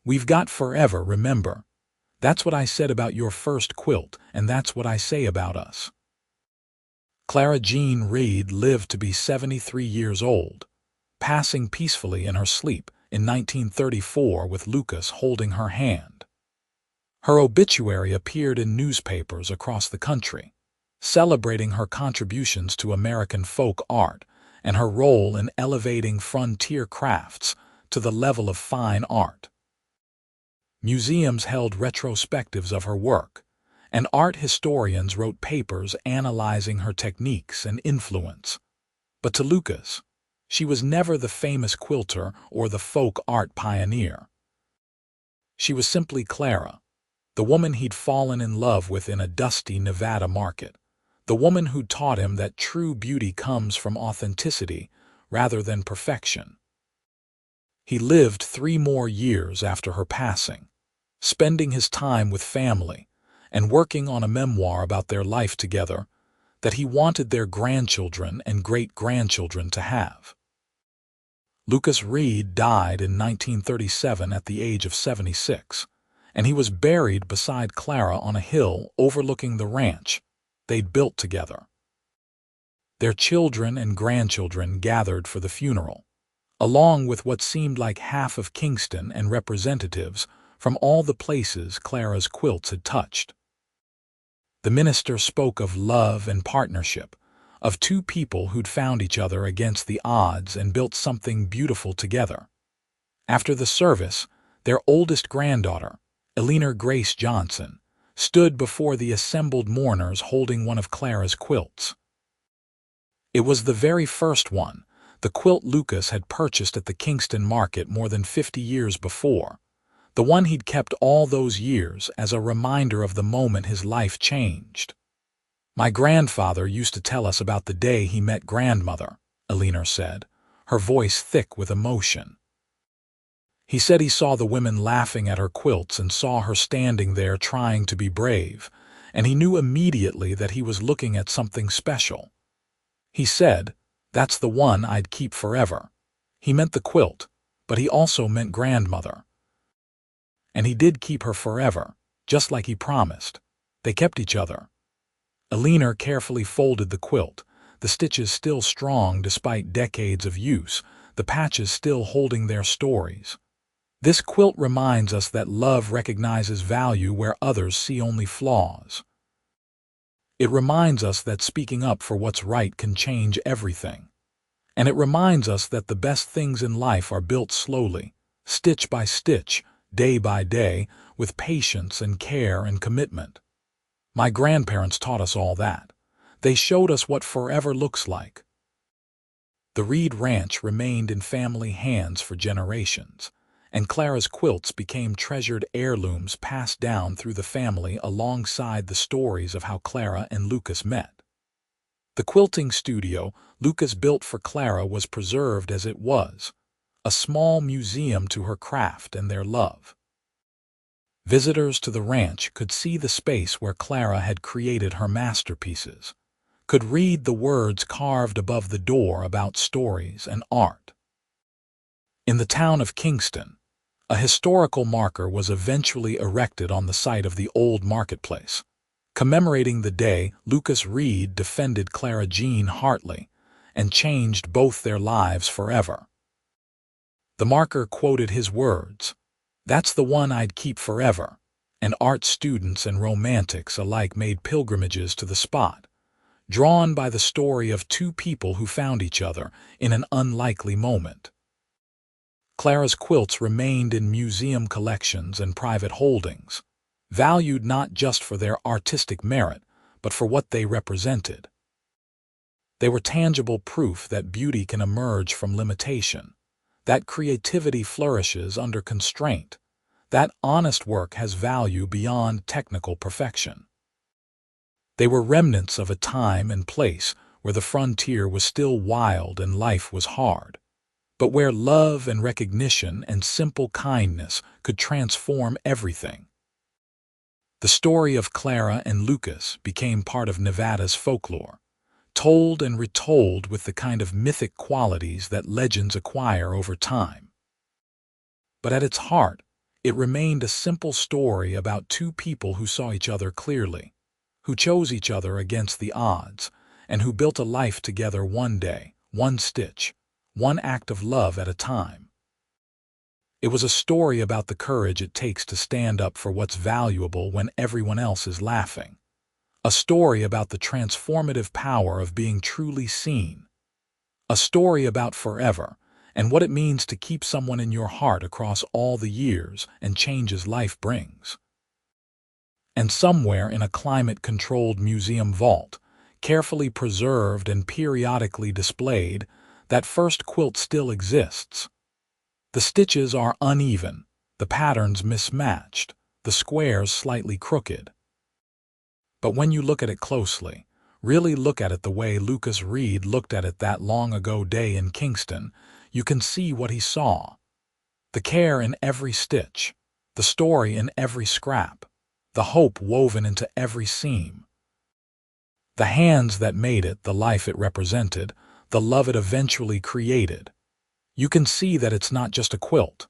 We've got forever, remember. That's what I said about your first quilt, and that's what I say about us." Clara Jean Reed lived to be 73 years old, passing peacefully in her sleep in 1934 with Lucas holding her hand. Her obituary appeared in newspapers across the country, celebrating her contributions to American folk art and her role in elevating frontier crafts to the level of fine art. Museums held retrospectives of her work, and art historians wrote papers analyzing her techniques and influence. But to Lucas, she was never the famous quilter or the folk art pioneer. She was simply Clara, the woman he'd fallen in love with in a dusty Nevada market, the woman who'd taught him that true beauty comes from authenticity rather than perfection. He lived 3 more years after her passing, spending his time with family and working on a memoir about their life together that he wanted their grandchildren and great-grandchildren to have. Lucas Reed died in 1937 at the age of 76, and he was buried beside Clara on a hill overlooking the ranch they'd built together. Their children and grandchildren gathered for the funeral, along with what seemed like half of Kingston and representatives from all the places Clara's quilts had touched. The minister spoke of love and partnership, of 2 people who'd found each other against the odds and built something beautiful together. After the service, their oldest granddaughter, Eleanor Grace Johnson, stood before the assembled mourners holding one of Clara's quilts. It was the very first one, the quilt Lucas had purchased at the Kingston market more than 50 years before, the one he'd kept all those years as a reminder of the moment his life changed. "My grandfather used to tell us about the day he met grandmother," Eleanor said, her voice thick with emotion. "He said he saw the women laughing at her quilts and saw her standing there trying to be brave, and he knew immediately that he was looking at something special. He said, 'That's the one I'd keep forever.' He meant the quilt, but he also meant grandmother. And he did keep her forever, just like he promised. They kept each other. Eleanor carefully folded the quilt, the stitches still strong despite decades of use, the patches still holding their stories. This quilt reminds us that love recognizes value where others see only flaws. It reminds us that speaking up for what's right can change everything. And it reminds us that the best things in life are built slowly, stitch by stitch, day by day, with patience and care and commitment. My grandparents taught us all that. They showed us what forever looks like. The Reed Ranch remained in family hands for generations, and Clara's quilts became treasured heirlooms passed down through the family alongside the stories of how Clara and Lucas met. The quilting studio Lucas built for Clara was preserved as it was, a small museum to her craft and their love. Visitors to the ranch could see the space where Clara had created her masterpieces, could read the words carved above the door about stories and art. In the town of Kingston, a historical marker was eventually erected on the site of the old marketplace, commemorating the day Lucas Reed defended Clara Jean Hartley and changed both their lives forever. The marker quoted his words, "That's the one I'd keep forever," and art students and romantics alike made pilgrimages to the spot, drawn by the story of two people who found each other in an unlikely moment. Clara's quilts remained in museum collections and private holdings, valued not just for their artistic merit, but for what they represented. They were tangible proof that beauty can emerge from limitation, that creativity flourishes under constraint, that honest work has value beyond technical perfection. They were remnants of a time and place where the frontier was still wild and life was hard, but where love and recognition and simple kindness could transform everything. The story of Clara and Lucas became part of Nevada's folklore, told and retold with the kind of mythic qualities that legends acquire over time. But at its heart, it remained a simple story about two people who saw each other clearly, who chose each other against the odds, and who built a life together one day, one stitch, one act of love at a time. It was a story about the courage it takes to stand up for what's valuable when everyone else is laughing. A story about the transformative power of being truly seen. A story about forever and what it means to keep someone in your heart across all the years and changes life brings. And somewhere in a climate-controlled museum vault, carefully preserved and periodically displayed, that first quilt still exists. The stitches are uneven, the patterns mismatched, the squares slightly crooked. But when you look at it closely, really look at it the way Lucas Reed looked at it that long ago day in Kingston, you can see what he saw. The care in every stitch, the story in every scrap, the hope woven into every seam. The hands that made it, the life it represented, the love it eventually created. You can see that it's not just a quilt.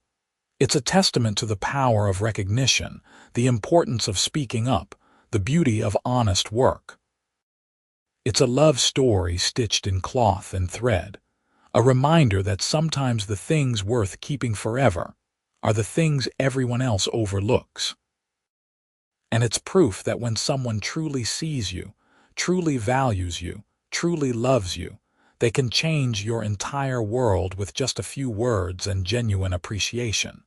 It's a testament to the power of recognition, the importance of speaking up, the beauty of honest work. It's a love story stitched in cloth and thread, a reminder that sometimes the things worth keeping forever are the things everyone else overlooks. And it's proof that when someone truly sees you, truly values you, truly loves you, they can change your entire world with just a few words and genuine appreciation.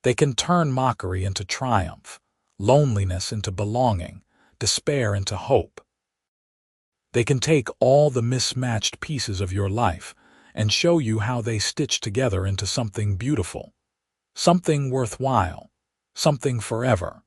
They can turn mockery into triumph, loneliness into belonging, despair into hope. They can take all the mismatched pieces of your life and show you how they stitch together into something beautiful, something worthwhile, something forever.